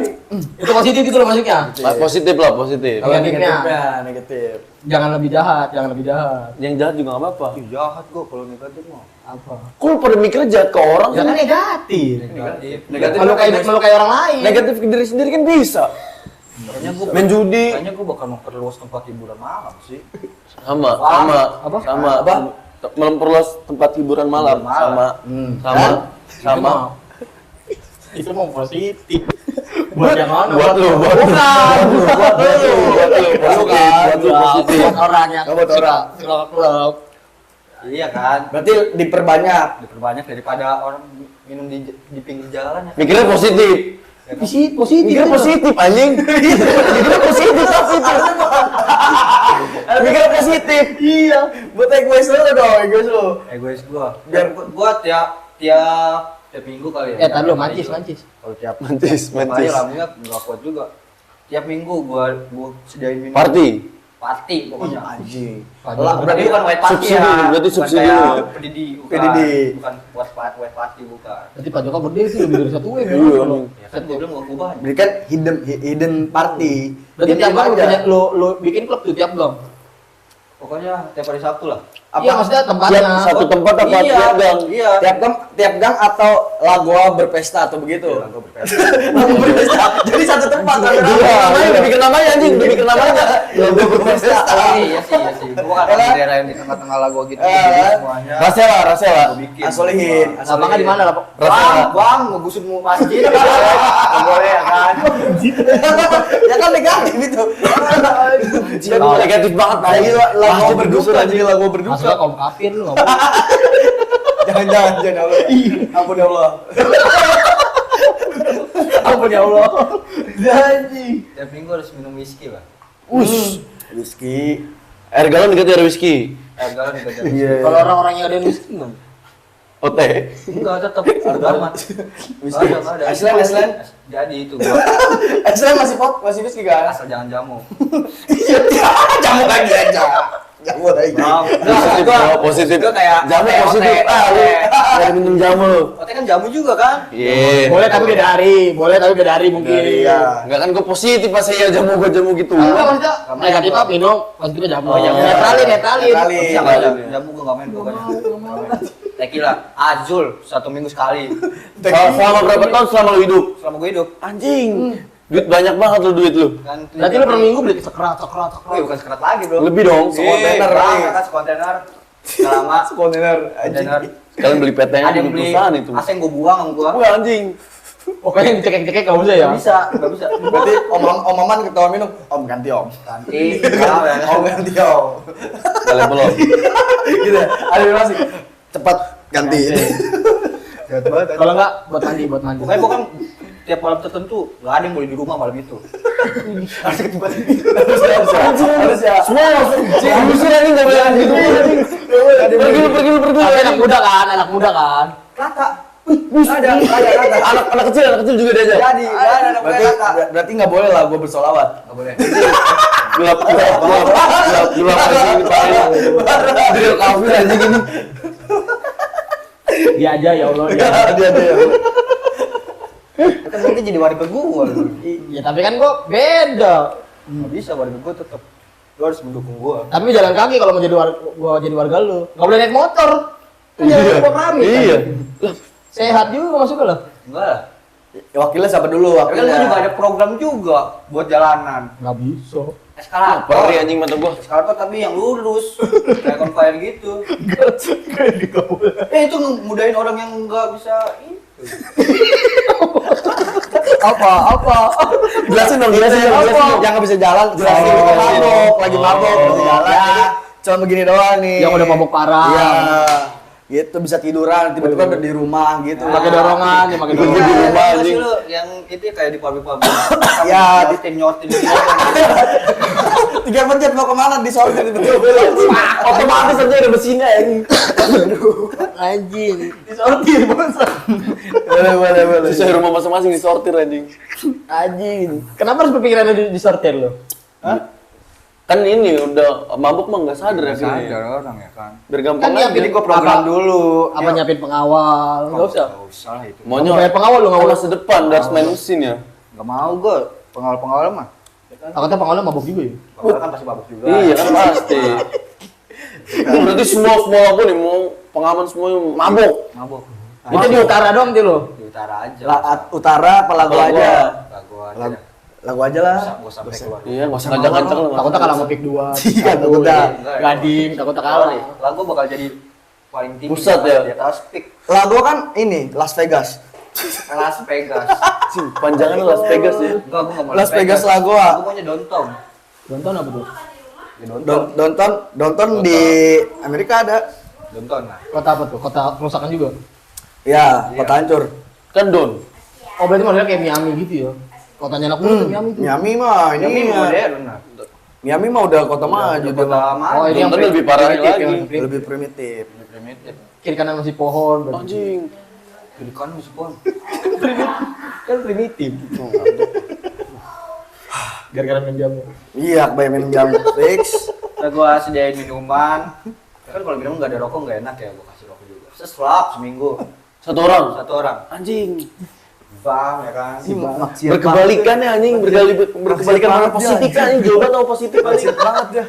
Itu positif gitu loh masuknya. Positif lah, positif. Kalau negatifnya, negatif. jangan lebih jahat. Yang jahat juga nggak apa-apa. Ih, jahat gua kalau negatif mah. Apa? Kok lu pada mikirnya jahat ke orang? Jangan negatif. Negatif. Melukai orang lain. Negatif ke diri sendiri kan bisa. Kayaknya gua Main judi. Kayaknya gua bakal memperluas tempat hiburan malam sih. Sama. Apa? Memperluas tempat hiburan malam. Hiburan Sama. Sama. Itu mau positif. Buat yang mana? Buat lu. Buat lu Positif. Buat orang yang Buat orang. klub. Iya kan? Berarti diperbanyak. Diperbanyak daripada orang minum di pinggir jalan ya. Mikirnya positif. Positif. Mikirnya positif anjing. Mikirnya positif tapi itu. Mikirnya positif. Iya. Buat egois lu dong, egois lu. Egois gua. Biar gua tiap minggu kali ya. Tadi lu mancis. Kalau tiap Mancis. Makanya lambungnya nggak kuat juga. Tiap minggu gua sediain minum. Party. party pokoknya. Anjing. Berarti bukan white party Subsidi, ya. berarti Bukan subsidi kayak lu ya? PDD, bukan. PDD. Bukan white party bukan. Berarti Pak Joko gede sih lebih dari 1 M. Iya. Ya kan gue bilang gua banyak. Berarti kan hidden party. Berarti Diem tiap gang lu aja. punya lu bikin klub tuh tiap gang. Pokoknya tiap hari Sabtu lah. Iya maksudnya tempatnya. Tiap satu tempat apa Iya, tiap gang? Iya. Tiap gang atau lagoa berpesta atau begitu. Iya, gua berpesta. Lagoa berpesta. Jadi satu tempat Iya, udah bikin namanya anjing, udah bikin namanya. Lagoa berpesta. Iya sih. Gua kan di daerah yang di tengah-tengah lagu gitu. Eh, Jadi semuanya. Rasela. Gua bikin. Asolihin. Lapangan di mana lah, Pak? Bang, mau gusur mau masjid. Nggak boleh ya kan? Ya kan negatif itu. Negatif banget. Lagi lagoa Masjid berduka digusur, jadi lagoa berduka. Maksudnya kaum kafir lu enggak boleh. Jangan ya Allah. Ampun ya Allah. Ampun ya Allah. Janji. Tiap minggu harus minum whisky lah. Whisky. Air galon diganti air whisky. Galon juga jadi. Iya. Kalau orang-orang yang ada miskin dong. OT. Enggak, tetap amat. Whisky. Iceland. Jadi itu gua Asli masih whisky kan? asal jangan jamu. Jamu lagi aja. Jamu lagi. Positif. Gua kayak Jamu OT, positif. OT. Dari minum jamu lu. Ote kan jamu juga kan? Iya. Boleh tapi beda hari, mungkin. Iya. Enggak kan gue positif pas saya jamu gitu. Enggak maksudnya negatif apa minum, positifnya jamu. Oh, jamu. Netralin. Netralin. Bisa nggak jamu gua nggak main pokoknya. Tequila, Azul, 1 minggu sekali. Selama berapa tahun selama lu hidup? Selama gue hidup. Anjing. Duit banyak banget lu duit lu. Kan Berarti lu per minggu beli sekerat. Oh, bukan sekerat lagi, Bro. Lebih dong. Sekontainer, Sekontainer, kan sekontainer. Selama Kontainer. kontainer. Kalian beli PT-nya Ada yang di beli perusahaan itu. AC yang gue buang sama gua. Wah anjing. Pokoknya yang cekek-cekek enggak usah ya. Nggak bisa. Berarti om Aman ketawa minum. Om ganti om. Ganti. Kalau ya. Om ganti om. Kalian belum. Gitu. Ada masih. Cepat ganti. Kalau enggak buat mandi. Pokoknya bukan tiap malam tertentu nggak ada yang boleh di rumah malam itu. Harus ya. Semua langsung. Busur anjing enggak boleh gitu. Pergi lu. Tapi anak muda kan. Rata. Ada. Anak kecil juga diajak. Jadi, nggak ada anak muda rata. Berarti nggak boleh lah gue bersolawat. Nggak boleh. Gelap anjing dipakai. Drill kafir anjing ini. Dia aja ya Allah. Dia. Kan nanti jadi warga gua. Ya tapi kan gua beda. Nggak bisa warga gua tetap. Lu harus mendukung gua. Tapi jalan kaki kalau mau jadi warga lu. Enggak boleh naik motor. Kan jalan kok rame. Iya. Sehat juga masuk lah. Enggak lah. Wakilnya siapa dulu? Tapi kan gua juga ada program juga buat jalanan. Enggak bisa. Eskalator. Pergi anjing mata gua. Eskalator tapi yang lurus. Kayak conveyor gitu. Enggak boleh. Itu mudahin orang yang nggak bisa itu. Apa? Jelasin dong. Yang nggak bisa jalan. Jelasin. Lagi mabok. Bisa jalan. Jadi cuma begini doang nih. Yang udah mabok parah. Iya. Gitu bisa tiduran tiba-tiba udah di rumah gitu. Pakai dorongan, pakai Di dorongan. rumah, Iya, anjing. lu yang itu kayak di pabrik-pabrik. Ya, nyortin gitu. 3 pencet mau kemana disortir betul. Otomatis aja ada mesinnya anjing. Anjing. Disortir bangsa. Boleh. Sesuai rumah masing-masing disortir anjing. Anjing. Kenapa harus berpikiran disortir lo? Hah? Kan ini udah mabuk mah nggak sadar ya akhirnya. orang ya kan. Biar gampang Kan aja. nyiapin Gua program dulu. Apa nyiapin pengawal? Enggak usah. Nggak usah lah itu. Maunya Bayar pengawal lu nggak kan usah. masa depan harus main mesin ya. Nggak mau gua pengawal mah. Takutnya pengawalnya mabok juga ya. Pengawal kan pasti mabuk juga. Iya kan pasti. Itu berarti semua aku nih mau pengaman semuanya mabuk. Mabuk. Itu di utara doang tuh lo. Di utara aja. Utara apa lagu Lagu aja? Lagu aja. Lagu aja lah. Gua sampai keluar. Iya nggak usah ngajak-ngajak lah. Takutnya kalah ngepik 2. Iya, takutnya. Gadim, takutnya kalah. Lagu bakal jadi paling tinggi. Pusat ya? Di atas peak Lagu kan ini Las Vegas. Las Vegas. Panjangan Las Vegas ya. Enggak, gua nggak mau Las Vegas lagu. Gua maunya downtown. Nonton apa tuh? Ya, downtown. Downtown di Amerika ada. Downtown lah. Kota apa tuh? Kota kerusakan juga. Ya, Iya. kota hancur. Kan Don. Oh berarti modelnya kayak Miami gitu ya? Kotanya anak muda tuh Miami tuh. Miami mah Ini ini modern nah. Miami mah udah kota maju dia Kota mah. maju. Oh ini yang Nonton lebih parah primitif lagi. ya, Lebih primitif. primitif. Kiri kanan masih pohon. berarti. Anjing. Kiri kanan masih pohon. Kan primitif. Gara-gara minum jamu. Iya, kebanyakan minum jamu fix. Terus gua sediain minuman. Kan kalau minum nggak ada rokok nggak enak ya, gua kasih rokok juga. Seselap seminggu. Satu orang. Satu orang. Anjing. Bang ya kan. Berkebalikan ya anjing, berkebalikan mana positif kan anjing, jauh banget positif anjing. banget ya.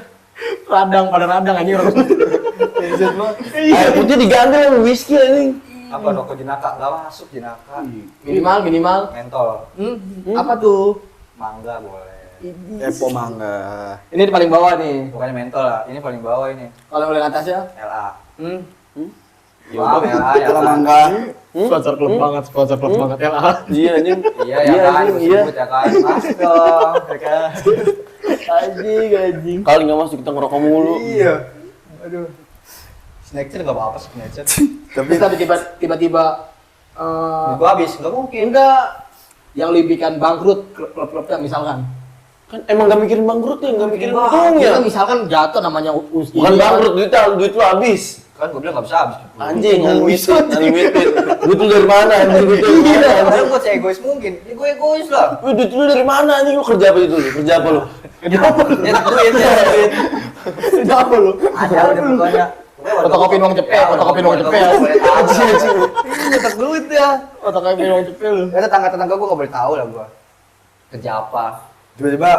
Radang pada radang anjing orang. Air putih diganti sama whisky anjing. Apa rokok jenaka? Nggak masuk jenaka. Minimal. Mentol. Apa tuh? Mangga boleh. Epo mangga. Ini di paling bawah nih. Bukannya mentol lah, ini paling bawah ini. Kalau yang atasnya? LA. Wah, LA, kalau mangga. Sponsor klub banget, sponsor klub banget LA. Iya anjing. Iya ya kan, anjing, iya. sebut ya kan. Masuk dong, ya kan. Anjing. Kali nggak masuk kita ngerokok mulu. Iya. Aduh. Snapchat nggak apa-apa sih Snapchat. Tapi tiba-tiba Gua habis, nggak mungkin. enggak yang libikan bangkrut klub-klubnya misalkan. Kan emang nggak mikirin bangkrut ya, nggak mikirin Ya untungnya. misalkan jatuh namanya Bukan bangkrut, duit lu habis. Kan gua bilang nggak bisa habis. Anjing, unlimited. Duit lu dari mana anjing? Duit lu dari mana Padahal anjing? gua egois mungkin. Ya gua egois lah. Wih, duit lu dari mana anjing? Lu kerja apa itu? Kerja apa lu? Ya duit. Sudah apa lu? Ada udah pokoknya. Fotokopi uang cepet, fotokopi uang cepet. Nyetak duit ya. Fotokopi uang cepet lu. Ya tetangga-tetangga gua nggak boleh tahu lah gua. Kerja apa? Tiba-tiba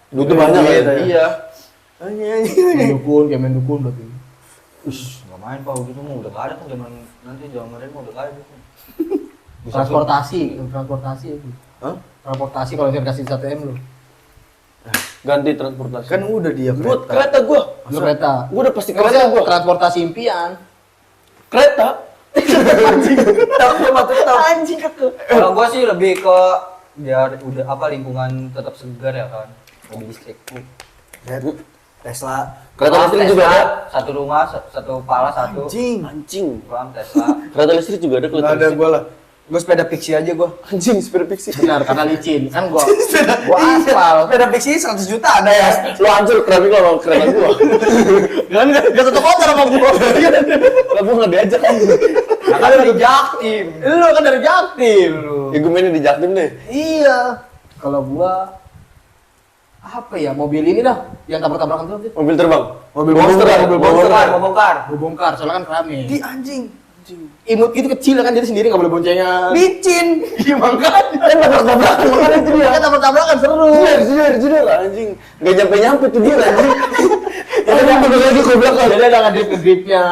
Duitnya banyak duit, ya. Iya. Kayak dukun berarti. Nggak main pak, gitu mah udah nggak ada kan zaman nanti zaman mah udah nggak ada gitu. Transportasi itu. Hah? Transportasi kalau saya kasih 1 M lu. Ganti transportasi. kan udah dia Gua kereta gua. Lu kereta. Gua udah pasti Kereta kereta gua. transportasi impian. Kereta. Anjing keke. Kalau gua sih lebih ke biar udah apa lingkungan tetap segar ya kan. Mobil listrik. Tesla. Kereta listrik juga Tesla, ada. Satu rumah, satu pala satu. Anjing. Paham Tesla. Kereta listrik juga ada kereta Enggak ada listrik. gua lah. Gua sepeda Pixie aja gua. Anjing, sepeda pixie. Benar, karena licin. Kan gua aspal. Sepeda Pixie 100 juta ada ya. Lu hancur keramik lu sama kereta gua. Kan enggak satu kotor sama gua. Lah gua enggak diajak anjing. Kan dari Jaktim. Lu kan dari Jaktim lu. Ya gua mainnya di Jaktim deh. Iya. Kalau gua apa ya, mobil ini dah yang tabrak-tabrakan tuh. Mobil terbang. Mobil monster, monster, mobil mobil monster. Mau bongkar. Gua bongkar, soalnya kan keramik. Di anjing. Imut gitu kecil kan, jadi sendiri nggak boleh boncengan. Licin. Iya makanya. Kan tabrak-tabrakan makanya itu dia. Kan tabrak-tabrakan seru. Jujur anjing. Enggak nyampe tuh dia anjing. Ya udah mundur lagi ke belakang. Jadi ada ngedrip-ngedripnya.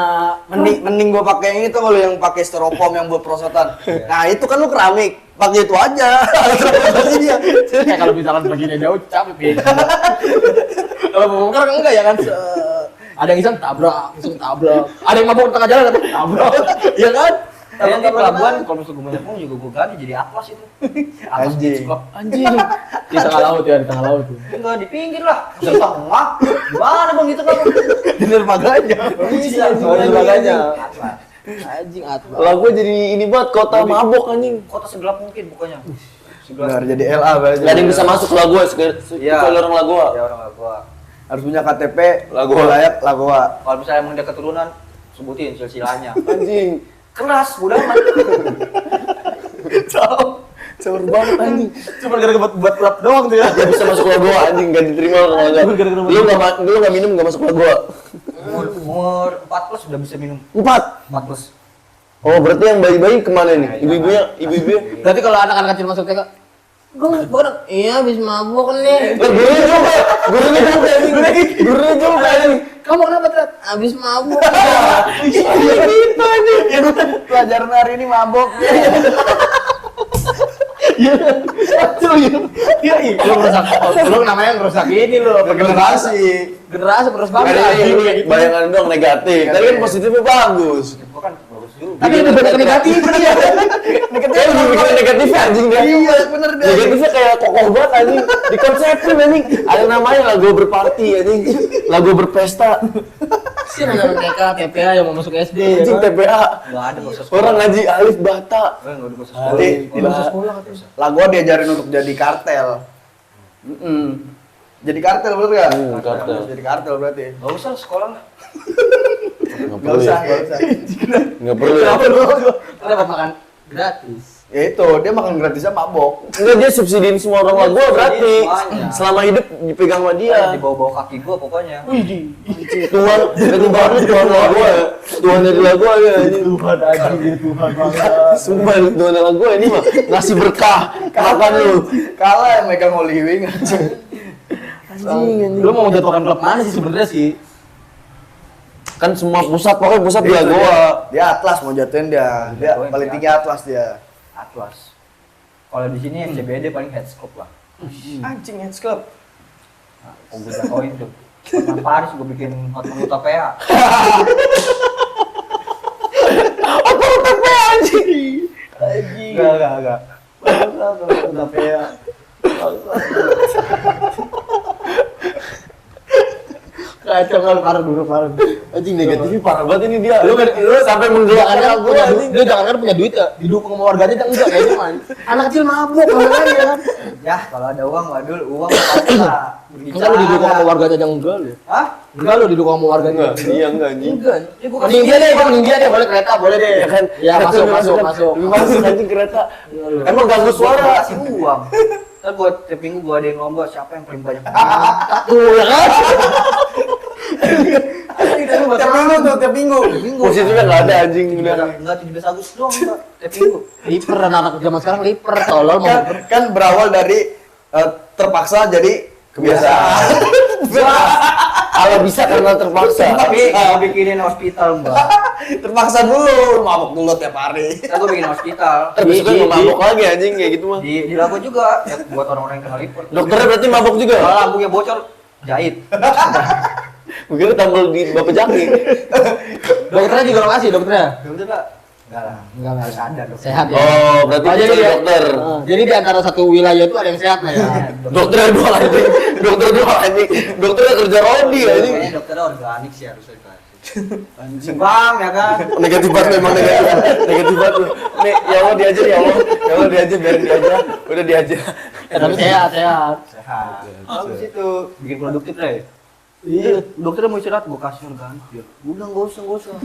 Mending gua pakai yang itu kalau yang pakai styrofoam yang buat perosotan. Nah, itu kan lu keramik. Pakai itu aja. Transportasinya. Kayak kalau misalkan begini jauh capek ya. Kalau mau bongkar kan enggak ya kan. Ada yang iseng tabrak, Ada yang mabuk di tengah jalan tabrak. Iya kan? Tapi nanti pelabuhan kalau misalnya gue banyak juga gue ganti jadi Atlas itu. Atlas Anjing. beach club. Anjing. Di tengah laut ya, di tengah laut. Enggak di pinggir lah. Di tengah. Gimana bang gitu kan? Di dermaganya. Bisa. Oh, di dermaganya. Atlas. Anjing Atlas. Lah gua jadi ini banget kota mabok anjing. Kota segelap mungkin pokoknya. Benar, jadi LA berarti. Gak ada yang bisa masuk lah gua, Iya. kecuali orang lah gua. Ya orang lah gua. Harus punya KTP, Lagoa. layak Lagoa. Kalau misalnya emang dia keturunan, sebutin silsilahnya. Anjing. Keras, mudah amat. Caur banget anjing. Cuma gara-gara buat klub doang tuh ya. Dia bisa masuk lagoa anjing, gak diterima kalau enggak. Lu enggak minum enggak masuk lagoa. Umur 4 plus sudah bisa minum. 4. 4 plus. Oh, berarti yang bayi-bayi kemana nih? Ibu-ibunya? Berarti kalau anak-anak kecil masuk TK, gue iya habis mabuk nih. Lah gurunya juga anjing. Kamu kenapa Tat? Habis mabuk. Gitu anjing. Pelajaran hari ini mabok. Iya. Iya, lu merusak. Lu namanya merusak ini lu, Generasi. generasi terus Ada bangsa. yang bayangan dong negatif. Tadi kan positifnya bagus. Gua kan bagus juga. Tapi ada banyak negatif dia. Negatifnya lebih bikin negatifnya anjing dia. Iya, bener deh. Negatifnya kayak kokoh banget anjing. Dikonsepin anjing. Ada namanya lagu berparti anjing. Lagu berpesta. Sih anak TK, TPA yang mau masuk SD. Anjing TPA. Enggak ada bahasa sekolah. Orang ngaji alif bata. Enggak ada bahasa Nanti sekolah. Lagoa diajarin untuk jadi kartel. Jadi kartel bener gak? Kartel. Jadi kartel berarti. Enggak usah sekolah lah. Enggak Gak usah, gak usah. Enggak perlu ya. Kita dapat makan gratis. Ya itu, dia makan gratisnya mabok. Enggak, dia subsidiin semua orang lah gua berarti. Semuanya. Selama hidup dipegang sama dia. Di bawah-bawah kaki gua pokoknya. Tuhan, berarti banget Tuhan lah gua. Tuhan dari lagu ya anjing. Tuhan anjing, Tuhan banget. Sumpah Tuhan dari lagu ini mah ngasih berkah. Makan lu. Kalah yang megang Holy Wing anjing. Lu mau menjatuhkan klub mana sih sebenarnya sih? Kan semua pusat, pokoknya pusat dia gua. Dia Atlas mau jatuhin dia. Dia Jatuhin paling dia. tinggi Atlas dia. Atlas. Kalau di sini CBD paling heads club lah. Anjing Heads Club. Nah, gue jatuhin tuh. Hotman Paris gue bikin Hotman Utapea. Anjing. Enggak. Utapea. Kacau kan parah dulu parah. Anjing negatifnya parah banget ini dia. Lu sampai menggelakkan jangan gua punya anjing. duit, lu jangan kan punya duit ya, didukung sama warganya dan enggak kayak gimana? Anak kecil mabuk kalau kan ya kan. Ya kalau ada uang wadul uang pasti lah. Enggak lu didukung sama warganya yang enggak lu. Hah? Enggak lu didukung sama warganya. Iya enggak anjing. Enggak. Ya, gua Mending dia deh, mending dia deh, boleh kereta, boleh deh. Ya kan? Ya masuk. Masuk anjing kereta. Emang ganggu Suara suara. kasih uang. Ntar buat tiap minggu gua ada yang lomba siapa yang paling banyak. Tuh ya kan. Tiap minggu. Positifnya enggak ada anjing udah. Enggak 17 Agustus doang enggak tiap minggu. Liper anak zaman sekarang liper tolol mau liper. Kan berawal dari terpaksa jadi kebiasaan. Kalau bisa karena terpaksa. Tapi gua bikinin hospital, Mbak. Terpaksa dulu, mabok dulu tiap hari. Ntar gua bikin hospital. Tapi besoknya mau mabok lagi anjing kayak gitu mah. Di lagu juga ya, buat orang-orang yang kena liver. Dokternya berarti mabok juga. Kalau lambungnya bocor jahit. Mungkin tampil di Bapak Jaki. Dokternya juga lokasi dokternya. Dokter Pak? Enggak lah. Enggak Harus ada dong. sehat ya. Oh, berarti Oh, dia jadi dia- dokter. Jadi di antara satu wilayah itu ada yang sehat lah ya. Dokter dua anjing. Dokter dua anjing. Dokternya kerja rodi anjing. Kayaknya dokternya organik sih harusnya dikasih. Anjing bang ya kan? Negatif banget memang negatif. Negatif banget lu. Nih, ya Allah diajar ya Allah. Ya Allah diajar biarin dia aja. Udah diajar. Tapi sehat. Sehat. Habis itu bikin produktif deh. Iya, dokternya mau istirahat, gue kasih organik. Dia, udah nggak usah.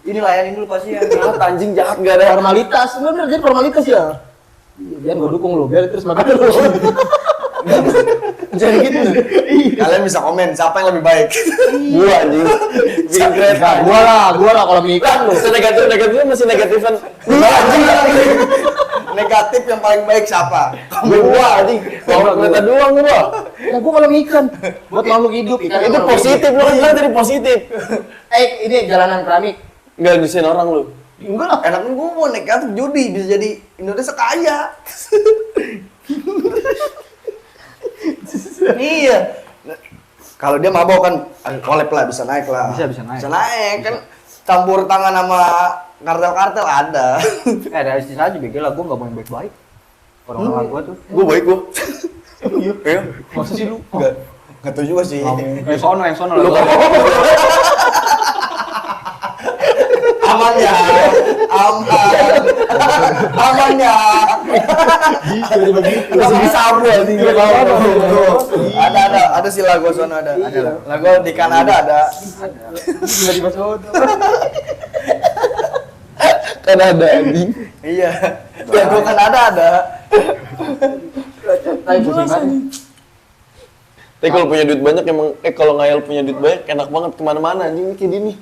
Ini layanin dulu pasien. Jahat anjing jahat gak ada. Formalitas, bener jadi formalitas ya. Iya, biar gue dukung lu, biar terus makan lu. Jadi gitu. Kalian bisa komen siapa yang lebih baik. Gua anjing. Bikin kereta. Gua lah kalau mikan lu. Negatifnya masih negatifan. Negatif yang paling baik siapa? Gua anjing. Bawa kereta doang gua. Nah, gua kalau ikan buat makhluk hidup ikan Itu positif lu kan bilang tadi positif. Ini jalanan keramik. Enggak nyusahin orang lu. Enggak lah. Enaknya gue mau negatif judi bisa jadi Indonesia kaya. Iya. Kalau dia mabok kan collab lah bisa naik lah. Bisa naik. Bisa naik kan campur tangan sama kartel-kartel ada. Dari sisi aja begel lah, gue nggak mau yang baik-baik. Orang-orang gue tuh. Gua baik gua. Iya. Masa sih lu? Enggak tahu juga sih. Yang sono lah. Aman ya. Aman ya. Masih disabu anjing. Ada sih lagu sono ada. Lagu di Kanada ada. Tiba-tiba sono. Kan ada anjing. Iya. Lagu Kanada ada. Tapi pusing banget. Tapi kalau punya duit banyak emang kalau ngayal punya duit banyak enak banget kemana-mana anjing ini kayak gini.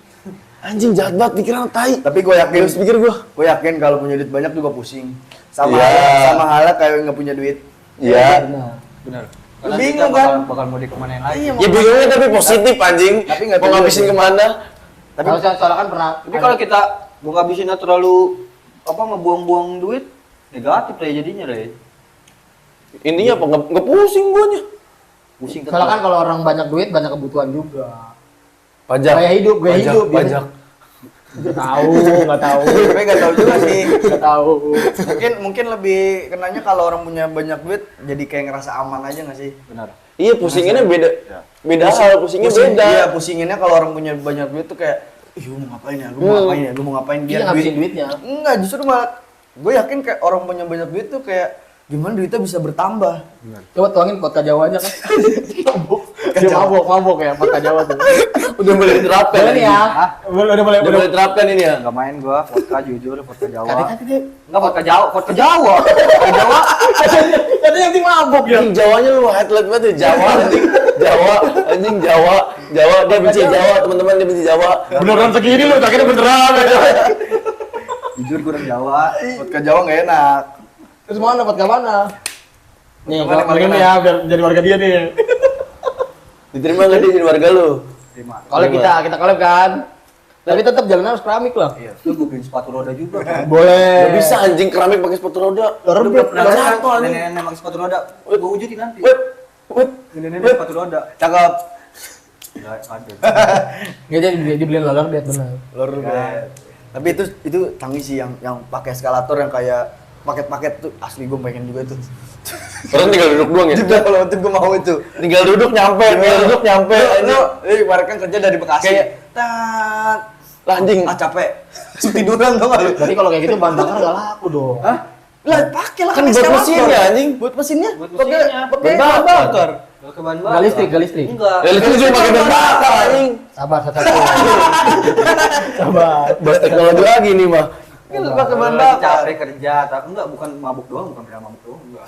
Anjing jahat banget pikiran tai. Tapi gue yakin, Harus pikir gua. gue yakin kalau punya duit banyak juga pusing. Sama Iya. sama halnya kayak nggak punya duit. Iya. Benar. Lu bingung kan? Bakal mau kemana yang lain. Iya, Ya bingungnya tapi positif anjing. Tapi nggak Mau tahu ngabisin juga. kemana? Tapi soalnya kan pernah. Tapi kalau kita mau ngabisinnya terlalu ngebuang-buang duit, negatif lah jadinya deh. Ininya apa? Nggak pusing guanya. Pusing Soalnya kan kalau orang banyak duit banyak kebutuhan juga. Pajak. Gaya hidup. Pajak. Nggak tahu. Tapi nggak tahu juga sih. Nggak tahu. Mungkin lebih kenanya kalau orang punya banyak duit jadi kayak ngerasa aman aja nggak sih? Benar. Iya pusinginnya beda. Beda hal, pusingnya beda. Iya, pusinginnya kalau orang punya banyak duit tuh kayak, ih lu mau ngapain ya? Lu mau ngapain ya? Lu mau ngapain Dia ngabisin duitnya. Enggak, justru malah gue yakin kayak orang punya banyak duit tuh kayak gimana duitnya bisa bertambah. Coba tuangin kota Jawanya kan. Dia mabok ya, vodka Jawa tuh. Udah mulai diterapkan. Boleh nih ya. Hah? Udah mulai Udah mulai diterapkan ini ya. Enggak main gua, vodka jujur, vodka Jawa. Katanya dia Enggak vodka Jawa, vodka Jawa. Vodka Jawa. katanya nanti mabok ya. Anjing Jawanya lu highlight banget ya. Jawa anjing. Jawa, anjing Jawa. Jawa dia benci Jawa, teman-teman dia benci Jawa. Beneran segini lu, takutnya beneran. Jujur gua orang Jawa. Vodka Jawa nggak enak. Terus mana vodka mana? Nih, Mana, kalau ini ya biar jadi warga dia nih. Diterima nggak dia jadi warga lu? Terima. Collab kita collab kan. Tapi tetap jalan harus keramik lah. Iya, itu gua beliin sepatu roda juga. Boleh. Gak bisa anjing keramik pakai sepatu roda. Rebet. Pernah Jatuh, kan anjing. nenek-nenek pakai sepatu roda. Gua wujudin nanti. Wait. Nenek-nenek sepatu roda. Cakep. Enggak ada. Nggak jadi dibeliin lalar dia benar. Lor Tapi itu canggih sih yang pakai eskalator yang kayak paket-paket tuh asli gue pengen juga tuh. Orang tinggal duduk doang ya. Juga kalau itu gue mau itu. Tinggal duduk nyampe. Kemarin kan kerja dari Bekasi. Kayak- Tat. Lah, anjing. Capek. Tiduran tau gak lu? Berarti kalau kayak gitu bahan bakar nggak laku dong. Hah? Lah pakai lah Kan buat eskalator. mesinnya, anjing. Buat mesinnya. Buat Pakai mesinnya. pakai Bahan bahan bakar. Enggak ke bahan Nggak listrik, nggak listrik. Enggak. Ya itu juga pakai bahan bakar anjing. Sabar, sabar. Sabar. Bahas teknologi lagi nih mah. Kan pakai bahan Lagi bakar. capek kerja, tapi enggak bukan mabuk doang, bukan pernah mabuk doang, enggak.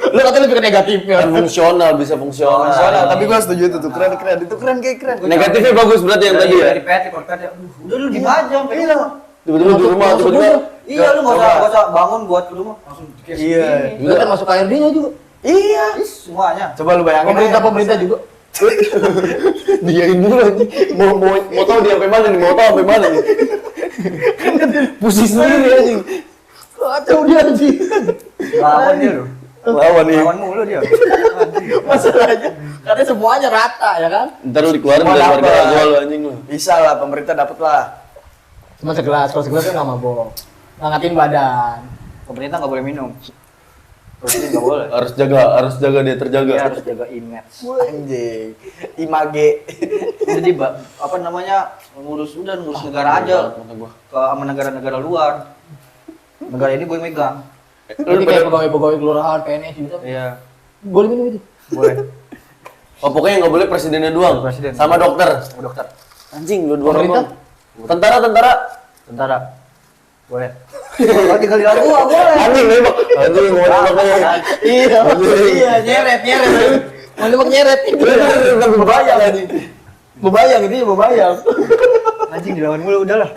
Lu katanya lebih ke negatifnya. Kan fungsional, bisa fungsional. Soalnya tapi gue setuju itu tuh keren itu keren kayak keren. Negatifnya bagus berarti yang tadi ya. Dari PT, PT, udah lu di aja, Iya. Tiba-tiba di rumah, tiba-tiba. Iya, lu enggak usah bangun buat ke rumah, langsung kayak Iya. segini. Lu kan masuk KRD-nya juga. Iya. Ih, semuanya. Coba lu bayangin. Pemerintah juga. Diain dulu anjing. Mau tahu dia sampai mana nih? Mau tahu sampai mana nih? Pusing sendiri anjing. Kacau dia anjing. Lawan dia lu. Lawan nih. Lawan mulu dia. Masalahnya katanya semuanya rata ya kan? Ntar lu dikeluarin Semua dari warga dapet. gua lu anjing lu. Bisa lah pemerintah dapat lah. Cuma segelas, kalau segelas kan nggak mabok. Ngangatin badan. Pemerintah enggak boleh minum. Terus enggak boleh. Harus jaga dia terjaga. Dia harus jaga image. Anjing. Image. Jadi apa namanya ngurus negara aja ke sama negara-negara luar. Negara ini boleh megang. Jadi kayak pegawai-pegawai kelurahan, PNS gitu. Iya, Boleh minum itu. boleh. Oh pokoknya nggak boleh presidennya doang. Presiden. Sama dokter. Sama dokter, Anjing dua-dua Pemerintah? orang. Tentara. tentara. Boleh. Kalau tinggal di lagu boleh. Anjing nembak. Anjing mau nembak. Iya, iya, nyeret. Mau nembak nyeret. Tapi bebayang anjing. Bebayang itu ya, bebayang. Anjing dilawan mulu udahlah.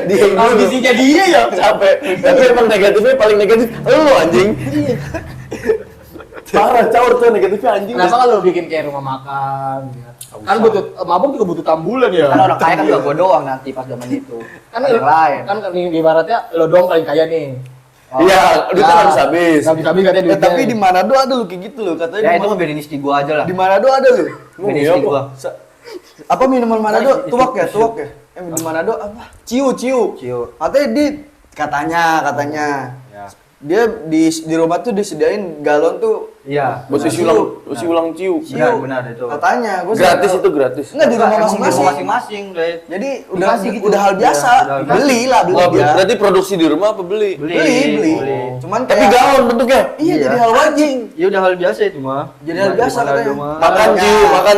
Dia dulu. Ambisinya dia ya. Capek. Tapi emang negatifnya paling negatif lu anjing. Parah caur tuh negatifnya anjing. Kenapa kalau bikin kayak rumah makan? Ya? Kan butuh mabuk juga butuh tambulan ya. Kan orang kaya kan enggak gua doang nanti pas zaman itu. Kan Ada yang lain. Kan ibaratnya lo doang paling kaya nih. Iya, udah kan habis. Habis kan dia duitnya. Tapi di Manado ada lu kayak gitu loh katanya. Ya di itu mah biarin istri gua aja lah. Di Manado ada lu. Biarin Iya, istri apa? gua. Apa minuman Manado? Itu- Tuak ya, itu- tuak ya. Di Manado apa? Ciu. Ciu. Katanya katanya Ya. dia di rumah tuh disediain galon tuh Iya. Buat isi ulang ciu. Benar itu. katanya. Gua Gratis sempet itu gratis. Enggak di rumah Emang masing-masing. masing-masing, Dre. Jadi udah Dikasih gitu. udah hal biasa. Iya, udah hal biasa. Beli lah, beli Wah, dia. berarti produksi di rumah apa beli? Beli. Cuman Tapi kayak galon bentuknya. iya jadi hal wajib. Ya udah hal biasa itu mah. Jadi hal biasa Gimana katanya. rumah. Makan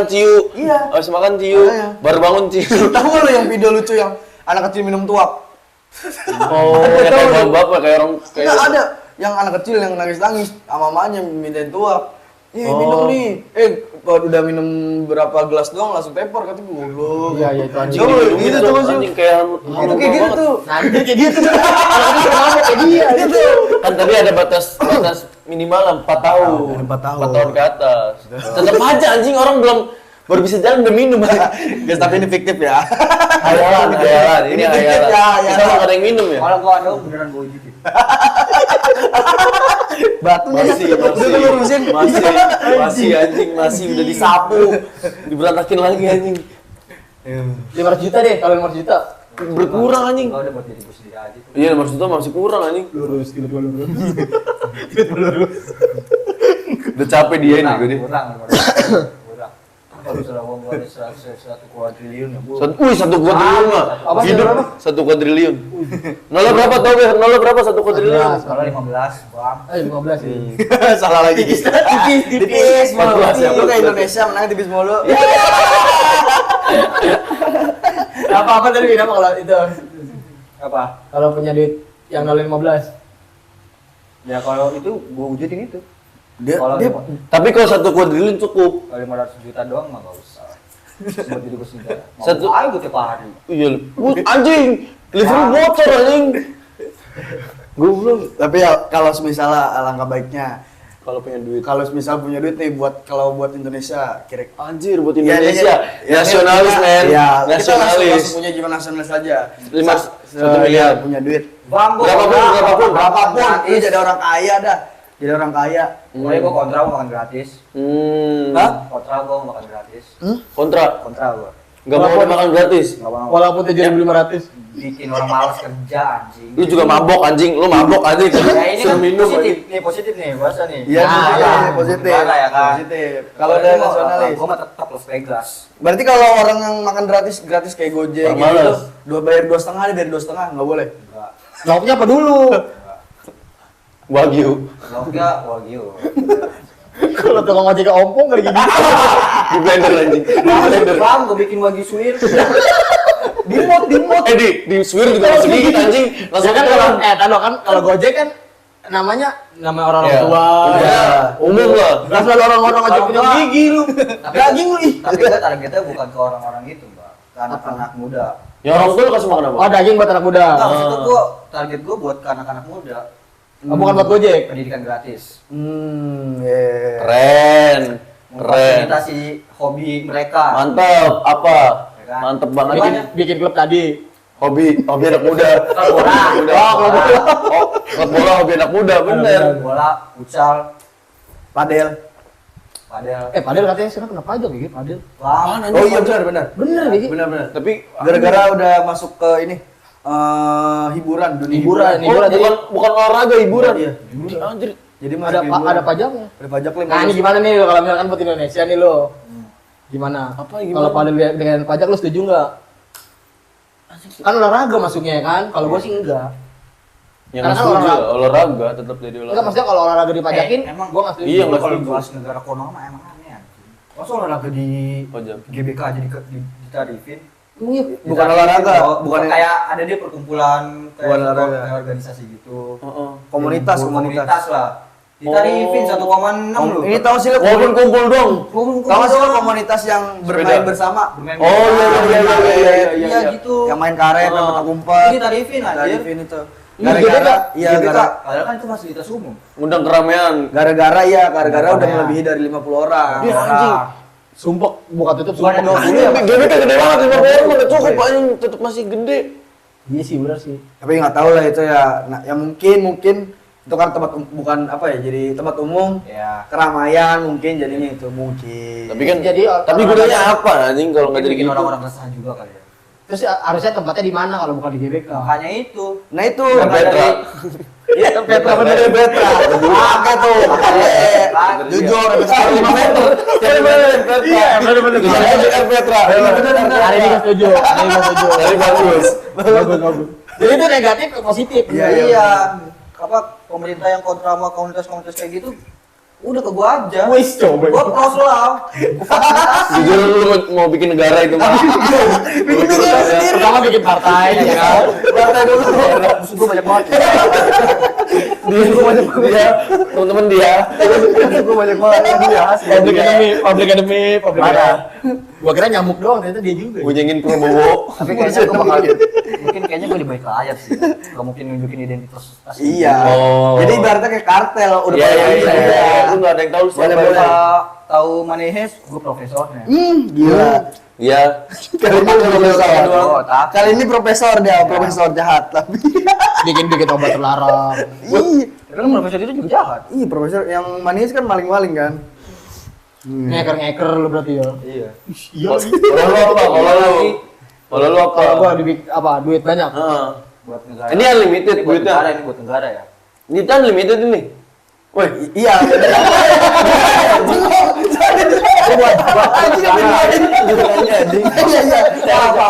Ya. ciu. Iya. Habis makan ciu, Makanya. baru bangun ciu. Tahu nggak lo yang video lucu yang anak kecil minum tuak? Oh, kayak bapak kayak orang kayak Enggak ada yang anak kecil yang nangis-nangis sama mamanya mintain tuak. Oh. Minum nih. Kalau udah minum berapa gelas doang langsung tepar kata goblok. Iya, itu anjing. Coba Minum gitu itu, coba sih. anjing kayak Itu kayak gitu tuh. Nah, dia kayak dia tuh. Kalau dia suka mabuk kayak dia gitu. kan tadi ada batas minimal 4 tahun. 4 tahun. 4 tahun ke atas. Tetap aja anjing orang belum baru bisa jalan udah minum. Guys, tapi ini fiktif ya. Hayalan. Ini Ini dikit hayalan. ya, Kita hayalan. nggak ada yang minum ya. Kalau gua ada beneran gua ujitin. Batunya Masih udah lurusin. masih anjing masih udah disapu, diberantakin lagi anjing. 500 juta deh, kalau 500 juta. Berkurang anjing. Gua udah buat diri gua sendiri aja tuh. Iya, 500 juta masih kurang anjing. Lurus, tiba-tiba lurus. Udah capek dia ini gue dia. Kurang. Kalau misalnya uang gua ada 1 kuadriliun ya, Bu. Satu kuadriliun mah. Apa sih, Hidup berapa? 1 kuadriliun. Nolnya berapa tau gak? Nolnya berapa 1 kuadriliun? Kalau 15, Bang. 15 ya. Salah lagi. Tipis mulu. 14 ya. Lu ke Indonesia menang tipis mulu. Apa-apa tadi kenapa kalau itu? Apa? Kalau punya duit yang 0,15. Ya kalau itu gua wujudin itu. Dia Kalau dia Tapi kalau 1 kuadriliun cukup. kalau 500 juta doang mah enggak usah. Buat diri gua sendiri. Satu- Mau aja gua tiap hari. Iya, anjing. Liver bocor anjing. Goblok. tapi ya kalau misalnya alangkah baiknya Kalau punya duit. kalau misal punya duit nih kalau buat Indonesia kira Anjir buat Ya, Indonesia. ya, Nasionalis, ya, men. ya, kita langsung Nasionalis. punya jiwa nasionalis aja. 1 miliar. Punya duit. Bang, gua Berapapun, gratis. iya jadi orang kaya dah. Jadi orang kaya. Mulai gua kontra gua makan gratis. Hah? Kontra gua makan gratis. Kontra. Kontra gua. Gak mau dia makan gratis. Enggak mau. Walaupun 7.500. Bikin orang malas kerja anjing. Lu juga mabok anjing. Lu mabok anjing. Ya ini kan Suruh minum positif, anjing. nih positif nih, bahasa nih. Iya, positif. Gimana ya kan? Positif. Kalau ada nasionalis. Gua mah tetap Las Vegas. Berarti kalau orang yang makan gratis kayak Gojek Orang gitu, malas. bayar 2,5 dia bayar 2,5 nggak boleh. Enggak. Lauknya apa dulu? Wagyu. Lauknya wagyu. Kalau tukang ojek ompong kayak gini. Di blender anjing. Di blender. Bang, gua bikin wagyu suwir. Dimot. Di swir juga langsung gigit anjing. Ya Langsung kan kalau kan. tadi kan kalau Gojek kan namanya orang Iya. tua. Iya. Umum lah. Lah selalu orang-orang ojek Kalau punya gua- gigi lu. Daging lu ih. Tapi gua targetnya bukan ke orang-orang itu, Mbak. Ke anak-anak muda. Ya orang tua lu kasih makan apa? Oh, daging buat anak muda. Enggak, maksud gua target gua buat ke anak-anak muda. Oh, bukan buat Gojek. Pendidikan gratis. Iya. Keren. Keren. Memfasilitasi hobi mereka. Mantep. Apa? Ya kan? Mantep banget. Bikin klub tadi. Hobi anak muda. Bola. Oh, klub bola. Oh, klub bola hobi anak muda, bener. Bola, futsal, Padel. padel. Padahal katanya sekarang kena pajak gitu, padahal. Wah, Oh iya benar. Bener gitu. Benar. Tapi Gara-gara udah masuk ke ini hiburan, dunia Hiburan. oh, bukan olahraga, hiburan. Iya. Anjir. Jadi Ada masuk hiburan. ada pajaknya. Ada pajak lima. Nah, ini gimana nih lo kalau misalkan buat Indonesia nih lo? Gimana? Apa, gimana? Kalau pada dengan pajak lo setuju nggak? Kan olahraga masuknya ya kan? Kalau gua sih enggak. Yang Karena kan setuju olahraga. olahraga tetap jadi Enggak, olahraga. maksudnya kalau olahraga dipajakin, emang gua nggak setuju. Iya, nggak kalau setuju. bahas negara kuno mah emang aneh anjing. Masa olahraga di Pajak. GBK aja ditarifin? Iya. Bukan olahraga, bukan kayak ada dia perkumpulan kayak Bukan olahraga. kayak organisasi gitu. Heeh. Komunitas. Komunitas lah. Ditarifin 1,6 loh. Ini tahu sih lo Walaupun kumpul dong. tahu sih lo komunitas yang bermain Sepeda. bersama. Bermain Oh, bola. iya. Iya gitu. Yang main karet, main petak umpet. Ini tarifin anjir. Tarifin itu. Iya, Gara-gara iya GBK, gara- padahal kan itu fasilitas umum. Ngundang keramaian. gara-gara udah melebihi dari 50 orang. Iya, anjing. Sumpah buka tutup Bukan sumpah. ada Ini GBK gede banget, 50 orang udah cukup anjing, tetap masih gede. Iya sih, benar sih. Tapi nggak tahu lah itu ya. Nah, ya mungkin itu kan tempat bukan apa ya, jadi tempat umum, Ya. keramaian mungkin jadinya itu mungkin. Tapi kan Jadi, tapi gunanya apa anjing kalau nggak jadi bikin gitu? orang-orang resah juga kali ya. Terus harusnya tempatnya di mana kalau bukan di GBK? Makanya itu. Nah itu Petra. Iya, Petra bener ya Petra. Pakai tuh. Jujur, habis 5 meter. Iya, benar-benar. Petra. Hari ini nggak setuju. Hari ini nggak setuju. Dari bagus. Bagus. Jadi itu negatif ke positif. Iya, Iya. Apa pemerintah yang kontra sama komunitas-komunitas kayak gitu udah ke gua aja. Wis coba. Gua pros lah. Jujur lu mau bikin negara itu mah. Bikin negara sendiri. Pertama bikin partai, ya kan? Partai dulu. Musuh gua banyak banget. Dia, teman-teman dia. Gue banyak banget dia. Public enemy. Gua kira nyamuk doang, ternyata dia juga. Bunyiin Prabowo. Tapi kayaknya gua bakal mungkin kayaknya gua di balik layar sih. Gak mungkin nunjukin identitas asli. Iya. Oh. Jadi ibaratnya kayak kartel udah Iya, pada iya, bisa. iya. Lu nggak ada yang tahu siapa. Boleh. Gua tahu Manehes, gua profesornya. Gila. Iya. Kali ini profesor. Oh, tapi- Kali ini profesor dia, profesor jahat tapi. Bikin obat terlarang. Iya. Kan profesor itu juga jahat. Iya, profesor yang manis kan maling-maling kan. Ngeker lu berarti ya. Iya. Kalau lu apa? Kalau lu apa? Kalau gua duit banyak. Heeh. Buat negara. Ini unlimited buat negara, duitnya. ini buat negara ya. Ini kan unlimited ini. Woi, Iya. buat Anjing anjing. Iya iya. Ya apa?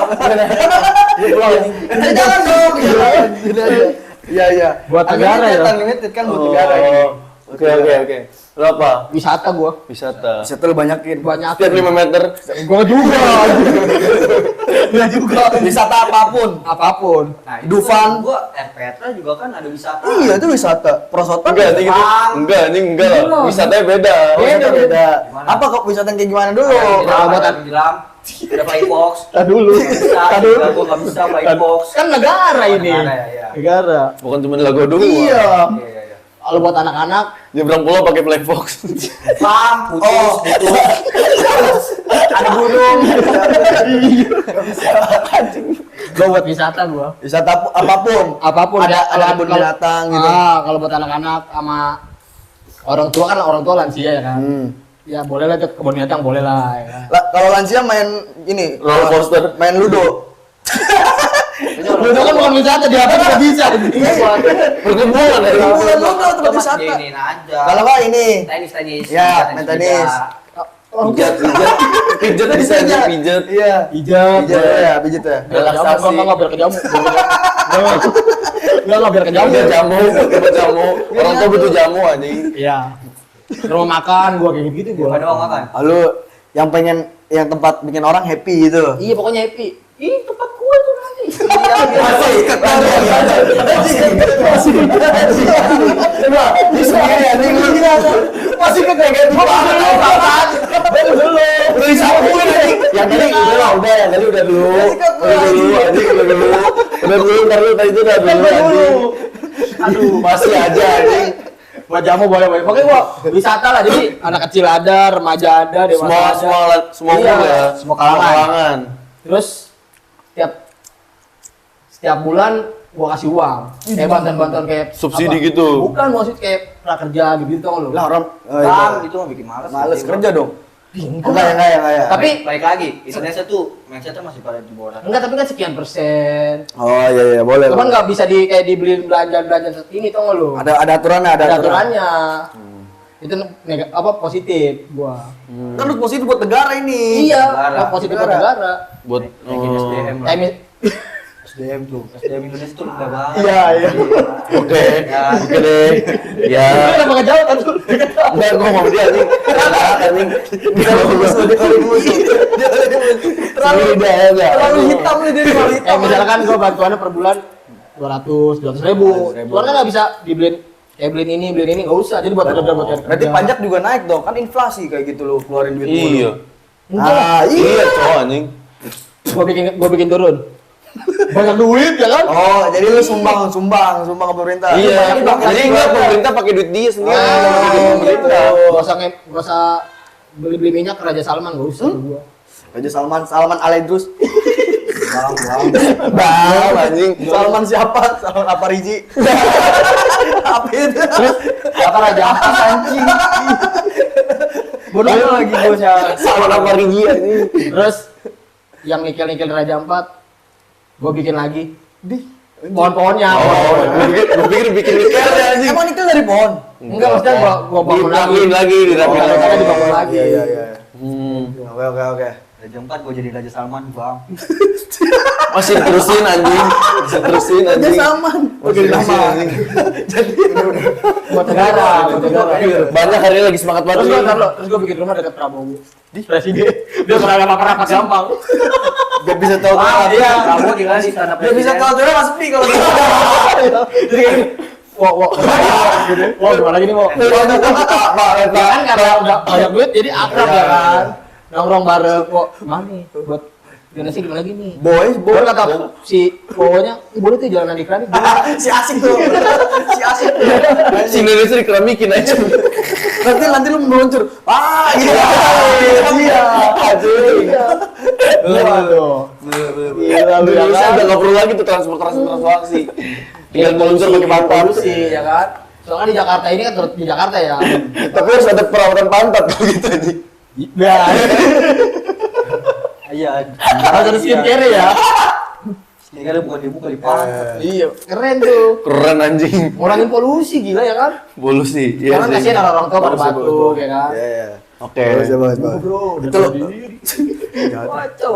Jangan dong. Gini aja. Iya iya. Buat negara ya? Unlimited kan buat negara ini. Oke. Lo apa? Wisata gua. Wisata. Bisa tuh banyakin. Banyak. Setiap 5 meter. Gua juga. Iya juga. Wisata apapun. Apapun. Nah, itu Dufan. kan gua Air Petra juga kan ada wisata. Iya itu wisata. Prosotan. Enggak, ini gitu. Enggak lah. Wisatanya beda. Oh, wisata beda. Gimana? Apa kok wisata yang kayak gimana dulu? Kalau buat- ada menjelam, ada flying fox. Tadi dulu. Bisa, juga gua nggak bisa flying fox. Kan negara ini. Negara, ya. Negara. Bukan cuma lagu doang. Iya. Iya. Kalau buat anak-anak, Nyebrang pulau pakai black fox. Pam, Oh. putus. Ada burung. gua buat wisata gua. Wisata apapun. Apapun Ada kalau- kebun kalau- binatang gitu. Kalau buat anak-anak sama orang tua kan orang tua lansia ya kan. Ya boleh lah tuh kebun binatang boleh lah ya kan. Kalau lansia main ini Roller coaster. main ludo. Ludo kan bukan wisata, di apa juga bisa. Perkumpulan dari Perkumpulan ludo tempat Mas wisata. Jinin aja. Kalau nggak ini tenis. Ya, main tenis. pijat. Pijat bisa aja pijat. Iya. Pijat. Pijat ya, pijat ya. Relaksasi. Enggak biar kejamu. Enggak biar kejamu. Jamu, jamu, jamu. Orang tua butuh jamu anjing. Iya. Rumah makan gua kayak gitu gua. Pada doang makan. Lalu yang pengen yang tempat bikin orang happy gitu. Iya pokoknya happy. Ih tempat gua tuh nanti. Masih ikat Coba, di sini anjing lu. Masih ikat kayak gitu. Udah disampulin anjing. Yang tadi udah lah, udah yang tadi udah dulu. Udah dulu anjing, udah dulu. Udah dulu, ntar lu tadi itu udah dulu anjing. Aduh, masih aja anjing. Buat jamu boleh. Pokoknya gua wisata lah. Jadi anak kecil ada, remaja ada, dewasa ada. Semua Iya, umur ya. semua kalangan. kalangan. Terus setiap bulan gua kasih uang. Kayak bantuan kayak Subsidi apa? gitu. Bukan maksud kayak prakerja gitu tau lu. Lah orang Bang, itu mah bikin males. males Gitu. kerja dong. Enggak. Enggak ya. Tapi Baik lagi, Indonesia tuh mindsetnya masih pada di bawah. enggak, tapi kan sekian persen. Oh iya boleh. Cuman nggak bisa di kayak dibeliin belanja ini tau nggak lu? Ada aturannya, ada Ada aturan. aturannya. Itu positif gua. Kan lu positif buat negara ini. Iya, Negara. positif buat negara. Buat Naikin SDM lah. Kayak SDM tuh. SDM Indonesia tuh udah banget. Iya. oke deh. Ya. Lu kenapa nggak jauh kan? Enggak, gua mau dia anjing. Anjing. Terlalu hitam nih dia, terlalu hitam. Misalkan gua bantuannya per bulan 200 ribu. Cuman kan nggak bisa dibeliin kayak beliin ini nggak usah. Jadi buat kerja. Berarti pajak juga naik dong, kan inflasi kayak gitu lu keluarin duit mulu. Iya. Iya. Cowok anjing. Gua bikin turun. Banyak duit ya kan? Oh, jadi lu sumbang ke pemerintah. Iya. Banyak Jadi enggak pemerintah pakai duit dia sendiri. Oh, Pakai duit gitu. pemerintah. Gak usah beli minyak ke Raja Salman nggak usah gua. Raja Salman Aledrus. Bang anjing. Salman siapa? Salman apa Riji? Apa itu? Apa Raja Ampat anjing? Bodoh lagi bosnya. Sama apa Rigi anjing. Terus yang nikel Raja Ampat gua bikin lagi. Pohon-pohonnya. Oh, gua pikir bikin nikelnya anjing. Emang nikel dari pohon? Enggak, maksudnya gua bangun lagi. Dirapiin lagi, dirapiin Oh, lagi. makanya dibangun lagi. Iya. Hmm. Oke. Raja 4 gua jadi Raja Salman, Bang. Masih terusin anjing. Bisa terusin Raja anjing. Salman. Oke, nama. Jadi Buat negara. banyak hari ini lagi semangat banget. Terus gua bikin rumah dekat Prabowo. Di presiden. Dia pernah rapat gampang. Biar bisa tahu Iya. Kamu tinggal di istana Biar bisa presiden. tahu tuh mas sepi kalau gitu. Jadi kayak gini. Wow, gimana gini, Wow? Ya kan karena udah banyak duit jadi akrab ya kan. Nongkrong bareng, kok gimana nih buat Indonesia gimana gini? Boy. Baru kata si Bowonya, boleh tuh jalan di keramik. Si asik tuh. Si asik. Si Indonesia dikeramikin aja. Nanti lu meluncur. Gitu. Iya. Waduh. Gila lu ya Indonesia kan. udah nggak perlu lagi tuh transportasi. Tinggal meluncur pakai pantat. polusi ya kan. Soalnya di Jakarta ini kan di Jakarta ya. Tapi harus ada perawatan pantat kalau gitu anjing. Ya. Iya. Harus ada skincare ya. Skincare bukan dibuka di pantat. Iya, keren tuh. Keren anjing. Ngurangin polusi gila ya kan. Bolu sih. Iya Karena sih. kasihan orang tua pada batuk ya kan. Iya. Oke. Bagus. Bro, Itu lo. Kacau.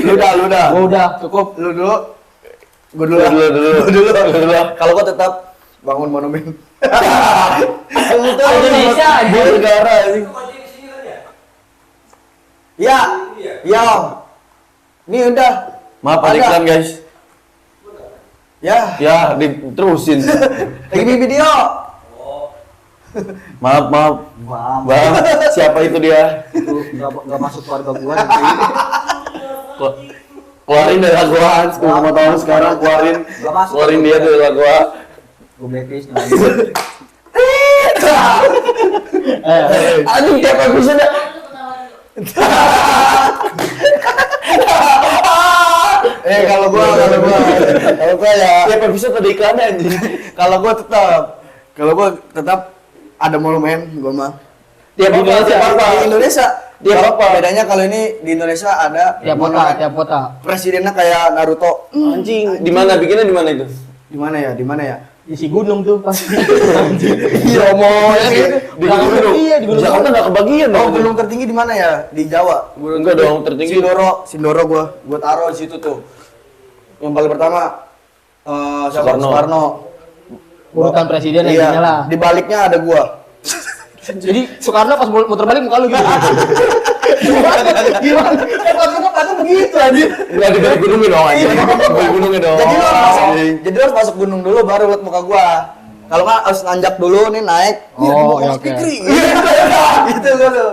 Lu dah. Gua udah cukup. Lu dulu. Gue dulu. Dulu. Kalau gua tetap bangun monumen. Indonesia aja. Negara ini. Iya. Iya, Om. Ini udah. Maaf Ada. ada iklan guys. Ya, Ya, diterusin. lagi di video. Maaf. Bang, Bang, siapa itu dia? itu nggak masuk keluarga gua nanti. Keluarin dari laguan, 10 tahun sekarang keluarin. Nggak masuk. Keluarin dia dari laguan. Gua blacklist nih. Aduh, tiap episode. Kalau gua ya, Tiap episode ada iklannya anjing. kalau gua tetap ada monumen gua mah. Tiap Indonesia apa? Di Indonesia. Dia Kalau apa? bedanya kalau ini di Indonesia ada Tiap kota. presidennya kayak Naruto. Anjing, di mana bikinnya di mana itu? Di mana ya? Isi gunung tuh pasti. Bromo ya gitu. Di gunung. Iya, di gunung. Jakarta nggak kebagian Oh, dong. gunung tertinggi di mana ya? Di Jawa. Enggak dong, tertinggi. Sindoro gua taruh di situ tuh. Yang paling pertama siapa? Soekarno. Soekarno. Urutan presiden Iya. yang lah. Di baliknya ada gua. Jadi Soekarno pas muter balik muka lu gitu. Gimana? Pas begitu anjir. Enggak di balik gunungnya dong anjing. Di balik gunungnya dong. Jadi lu harus masuk gunung dulu baru lihat muka gua. Kalau nggak harus nanjak dulu nih naik. Oh, Wih, ada muka ya, Mas oke. Fikri. Gitu gua tuh.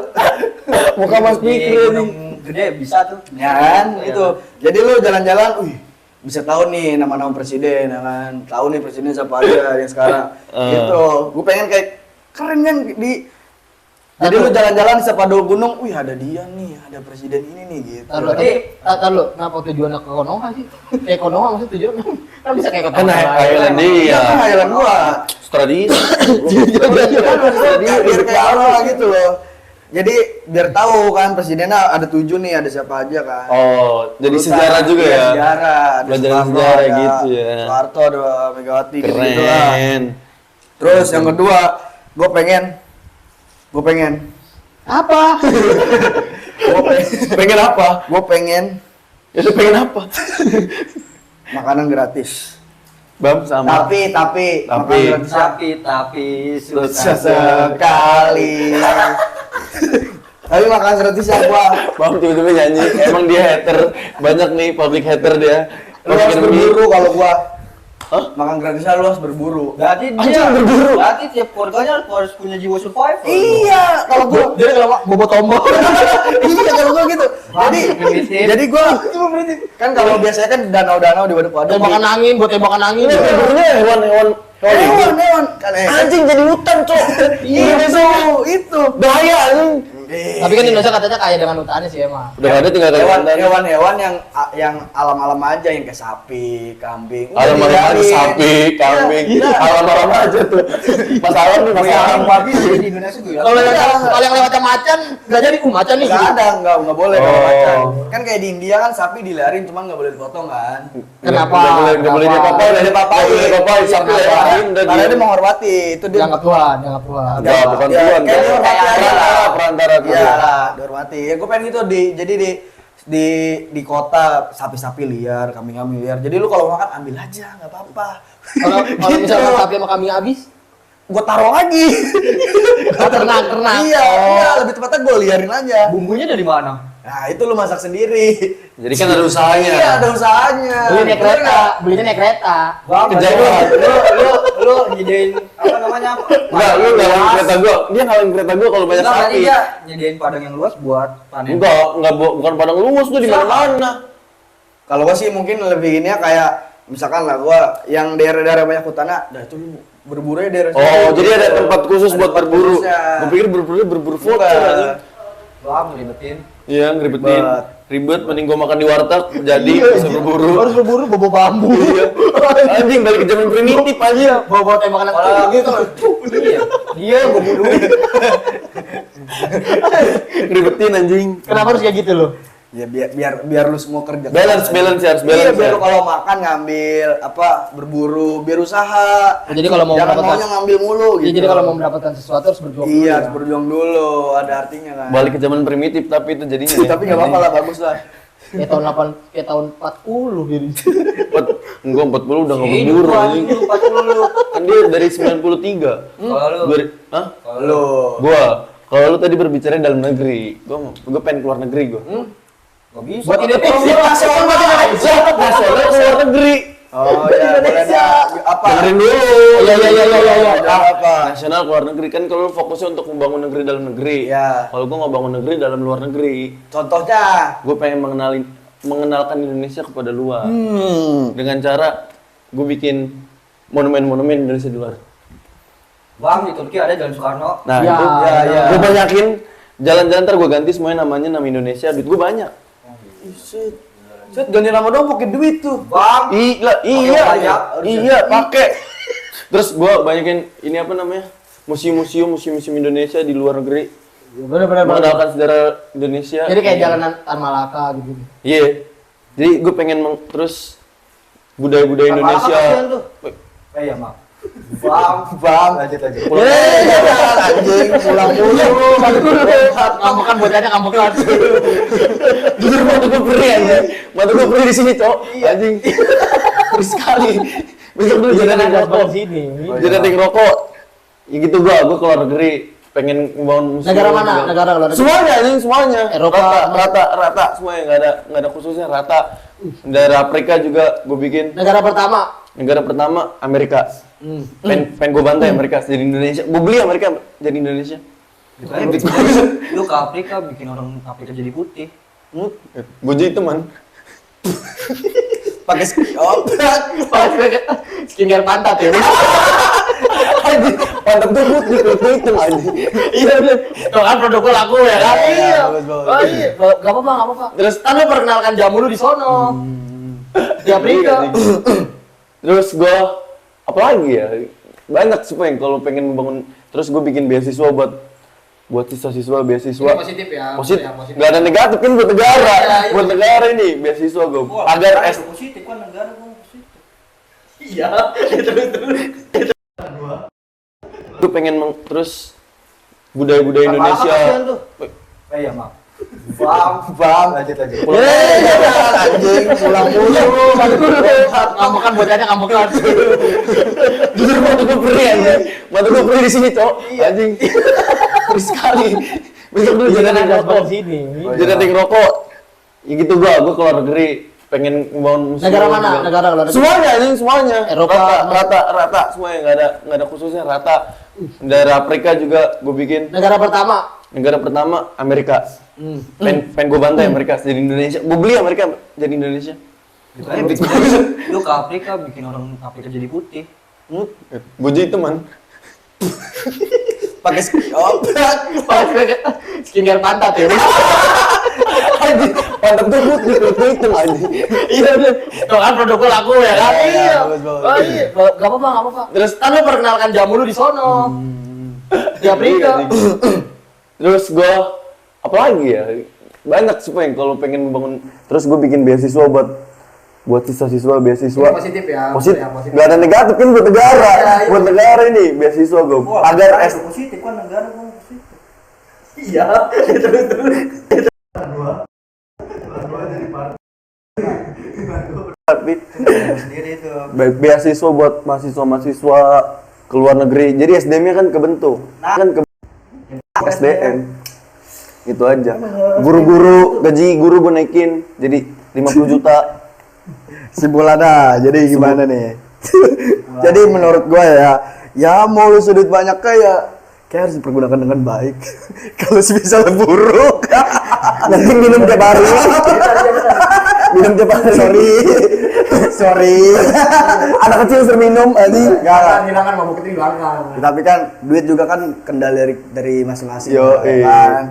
Muka Mas Fikri nih. Gunung gede bisa tuh. Ya kan, gitu. Jadi lu jalan-jalan, wih, bisa tahu nih nama-nama presiden, ya kan. Tahu nih presiden siapa aja yang sekarang. Gitu. Gue pengen kayak keren kan di. Jadi lu jalan-jalan di Sepado Gunung, wih ada dia nih, ada presiden ini nih gitu. Tar lu, kenapa tujuannya ke Konoha sih? Kayak Konoha maksudnya tujuan kan bisa kayak Kan Konoha. Highland dia. Kan Highland gua. Tradisi. Biar kayak orang gitu loh. Jadi biar tahu kan presidennya ada 7 nih, ada siapa aja kan. Oh, jadi Urutan, sejarah juga iya, ya. Sejarah. Ada Belajar Soekarno, sejarah ada gitu ya. Soeharto, ada Megawati gitu lah. Keren. Terus yang kedua, gue pengen Apa? Pengen apa? gue pengen Ya lu pengen apa? makanan gratis. Bam sama. Tapi makanan gratis Tapi susah sekali. Tapi makanan gratis gua. Bam tiba-tiba nyanyi. Emang dia hater. Banyak nih public hater dia. Lu harus berburu kalau gua. Hah? Makan gratisnya lu harus berburu. Berarti dia berburu. Berarti tiap keluarganya harus punya jiwa survival. Iya, kalau gua Dia kalau bobo tombol. iya kalau gua gitu. Jadi gua kan kalau biasanya kan danau-danau di waduk-waduk. Tembakan angin, buat tembakan angin. Berburu hewan-hewan. Hewan kan Anjing jadi hutan, Cok. Iya itu. Bahaya anjing. Tapi kan Indonesia katanya kaya dengan hutannya sih emang. Udah ada tinggal Hewan-hewan yang alam-alam aja yang kayak sapi, kambing. Udah alam-alam aja dibiarin. sapi, kambing. Iya. Alam-alam aja tuh. Mas alam nih, mas alam. babi di Indonesia gue. Kalau yang lewatnya macan, nggak jadi macan nih. Nggak ada, nggak boleh kalau Oh. macan. Kan kayak di India kan sapi dilarin cuman nggak boleh dipotong kan. Kenapa? Nggak boleh diapa-apain. Nggak boleh diapa-apain. Nggak boleh diapa-apain. Sapi lewatin udah Karena dia menghormati, itu dia. Dianggap Tuhan, dianggap Tuhan. Enggak, bukan Ya, tuan. kayak dihormati aja lah. Perantara tuh. Iya lah, dihormati. Ya gue pengen gitu jadi di kota sapi-sapi liar, kambing-kambing liar. Jadi lu kalau makan ambil aja, nggak apa-apa. Kalau Gitu. misalkan sapi sama kambing habis, Gue taruh lagi. ternak. Iya, lebih tepatnya gue liarin aja. Bumbunya dari mana? Nah, itu lu masak sendiri. Jadi kan ada usahanya. Iya, ada usahanya. belinya naik kereta. Bang, Kejauhan. lu nyediain apa namanya? Enggak, lu ngalahin kereta gua. Dia ngalahin kereta gua kalau banyak sapi. Dia nyediain padang yang luas buat panen. Enggak, bukan padang luas tuh di mana-mana. Kalau gua sih mungkin lebih ini ya kayak misalkan lah gua yang daerah-daerah banyak hutannya, dah itu lu berburu daerah Oh, situ. jadi ada tempat khusus Ada buat tempat berburu. khususnya. Gua pikir berburu voucher Bukan. anjing. Bang, ribetin. Iya, ngeribetin. Ribet. Ribet mending gua makan di warteg jadi bisa berburu. Harus berburu bobo bambu. Iya. Anjing balik ke zaman primitif aja. Bawa tembakan Kalau gitu. Iya. Dia gue bunuhin. Ngeribetin anjing. Kenapa harus kayak gitu loh? Ya biar lu semua kerja. Balance harus Iya, balance. biar Ya. lu kalau makan ngambil berburu, biar usaha. Jadi kalau mau jangan mendapatkan- maunya ngambil mulu Iya, gitu. jadi kalau mau mendapatkan sesuatu harus berjuang dulu. Iya, ya. harus berjuang dulu, ada artinya kan. Balik ke zaman primitif tapi itu jadinya. ya. Tapi nggak apa-apa lah, bagus lah. Kayak tahun 40 jadi. Enggak 40 udah nggak Hidup berburu gua, anjing. hidup 40. Kan dia dari 93. Kalau lu, Hah? Lo. Gua. Kalau lu tadi berbicara dalam negeri, gua pengen keluar negeri gua. nggak bisa. Buat Indonesia. nasional buat Indonesia. Nasional keluar negeri. Oh iya, Indonesia. apa? Dengerin dulu. Iya. Apa? Nasional keluar negeri kan kalau lu fokusnya untuk membangun negeri dalam negeri. Iya. Kalau gua nggak bangun negeri dalam luar negeri, Contohnya. gua pengen mengenalkan Indonesia kepada luar. Dengan cara gua bikin monumen-monumen Indonesia di luar. Bang, di Turki ada Jalan Soekarno. Nah, Ya, itu ya. gua banyakin jalan-jalan ntar gua ganti semuanya namanya nama Indonesia, duit gua banyak. Set ganti nama dong pakai duit tuh. Bang, Iya, banyak, iya, pakai. Terus gua banyakin ini apa namanya? Museum Indonesia di luar negeri. Bener. Mengenalkan sejarah Indonesia. Jadi kayak jalanan Tan Malaka gitu. Iya. Jadi gue pengen terus budaya-budaya Indonesia. kasihan tuh. Iya, Mak. Bang, lanjut. Anjing pulang mulu. Ngambekan bocahnya ngambekan. Jujur mata gue perih anjing. Mata gue perih di sini, Cok. Anjing. Perih sekali. Besok dulu Jadi jadi kan ada rokok. di sini. Jadi ada rokok. Ya gitu gua keluar negeri pengen membangun museum. Negara mana? juga. Negara luar negeri? Semuanya anjing, semuanya. Eropa, Rata semuanya enggak ada khususnya rata. Dari Afrika juga gue bikin. Negara pertama. Negara pertama Amerika. Pengen gue bantai Amerika jadi Indonesia. Gue beli Amerika jadi Indonesia. Lu ke Afrika bikin orang Afrika jadi putih. Gue jadi teman. Pakai Skincare pantat ya. Anjing, pantat gue putih itu anjing. Iya bener. Tuh kan produk gua laku ya kan? Iya, bagus. Oh iya. Gak apa-apa. Terus Kan lu perkenalkan jamu lu di sono. Di Afrika. Terus gue apa lagi ya? Banyak sih pengen kalau pengen membangun. Terus gue bikin beasiswa buat siswa-siswa beasiswa. Ini positif ya. Positif. Ya, positif. Gak ada negatif kan buat negara. Iya. Buat negara ini beasiswa gue. Agar positif kan negara gua positif. Iya. Terus. gue pengen terus budaya-budaya Indonesia. Kasihan tuh. Iya, Mak. Bang, lanjut. anjing pulang mulu. Ngambekan bocahnya ngambekan. Jujur mata gue perih anjing. Mata gue perih di sini, Cok. Anjing. Perih sekali. Besok dulu jadi ada rokok. di sini. Jadi ada rokok. Ya gitu gue keluar negeri pengen membangun museum. Negara mana? juga. Negara luar negeri? Semuanya anjing, semuanya. Eropa, Rata semuanya enggak ada khususnya rata. Dari Afrika juga gue bikin. Negara pertama. Negara pertama Amerika. Pengen gue bantai Amerika jadi Indonesia. Gue beli Amerika jadi Indonesia. Lu ke Afrika bikin orang Afrika jadi putih. Gue jadi teman. Pakai Skincare pantat ya. Anjing, pantat gue putih itu anjing. Iya bener. Tuh kan produk gua laku ya kan? Iya, bagus. Oh iya. Gak apa-apa. Terus Kan lu perkenalkan jamu lu di sono. Di Afrika. Terus gue apa lagi ya? Banyak sih pengen kalau pengen membangun. Terus gue bikin beasiswa buat siswa-siswa beasiswa. Ini positif ya. Positif. Ya, positif. Gak ada negatif kan buat negara. Iya. Buat negara ini beasiswa gue. Agar positif kan negara gua positif. Iya. Terus. tapi Sendiri itu. beasiswa buat mahasiswa ke luar negeri. Jadi SDM-nya kan kebentuk. SDM. Itu aja. Guru-guru gaji guru gue naikin jadi 50 juta. Simpulannya, jadi gimana nih? Jadi menurut gue ya mau lu sudut banyak kayak harus dipergunakan dengan baik. Kalau misal buruk, Nanti minum tiap hari. Minum tiap hari. sorry. Anak kecil sering minum anjing. Enggak. Hilangkan mabuk itu hilangkan. Tapi kan duit juga kan kendali dari masing-masing. Yo, ya kan?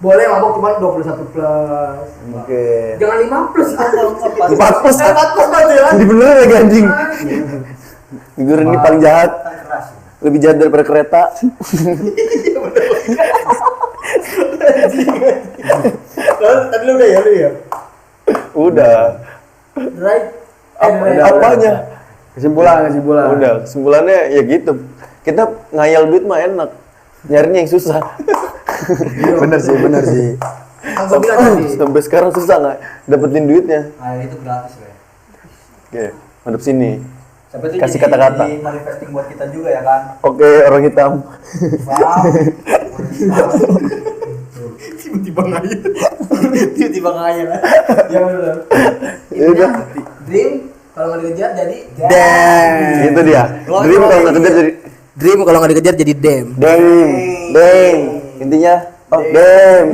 Boleh mabuk cuma 21 plus. Oke. Jangan 5 plus. 4 plus. 4 plus nanti ya. Ini bener lagi anjing. Figur ini paling jahat. Lebih jahat daripada kereta. Tadi lu udah ya lu ya. Udah. Right? Apanya? Kesimpulan. Udah, kesimpulannya ya gitu. Kita ngayal duit mah enak. Nyarinya yang susah. bener sih. Kan gua bilang tadi. Sampai sekarang susah nggak dapetin duitnya. Nah, itu gratis, Bre. Oke, madep sini. Sampai itu Kasih jadi- kata-kata. jadi manifesting buat kita juga ya kan. Oke, orang hitam. Paham? Tiba-tiba ngayal. Ya benar. Ya udah. Dream kalau nggak dikejar jadi Itu dia. Dream kalau nggak kejar jadi Dream kalau nggak dikejar jadi dem. Deng. Intinya, oh, dem.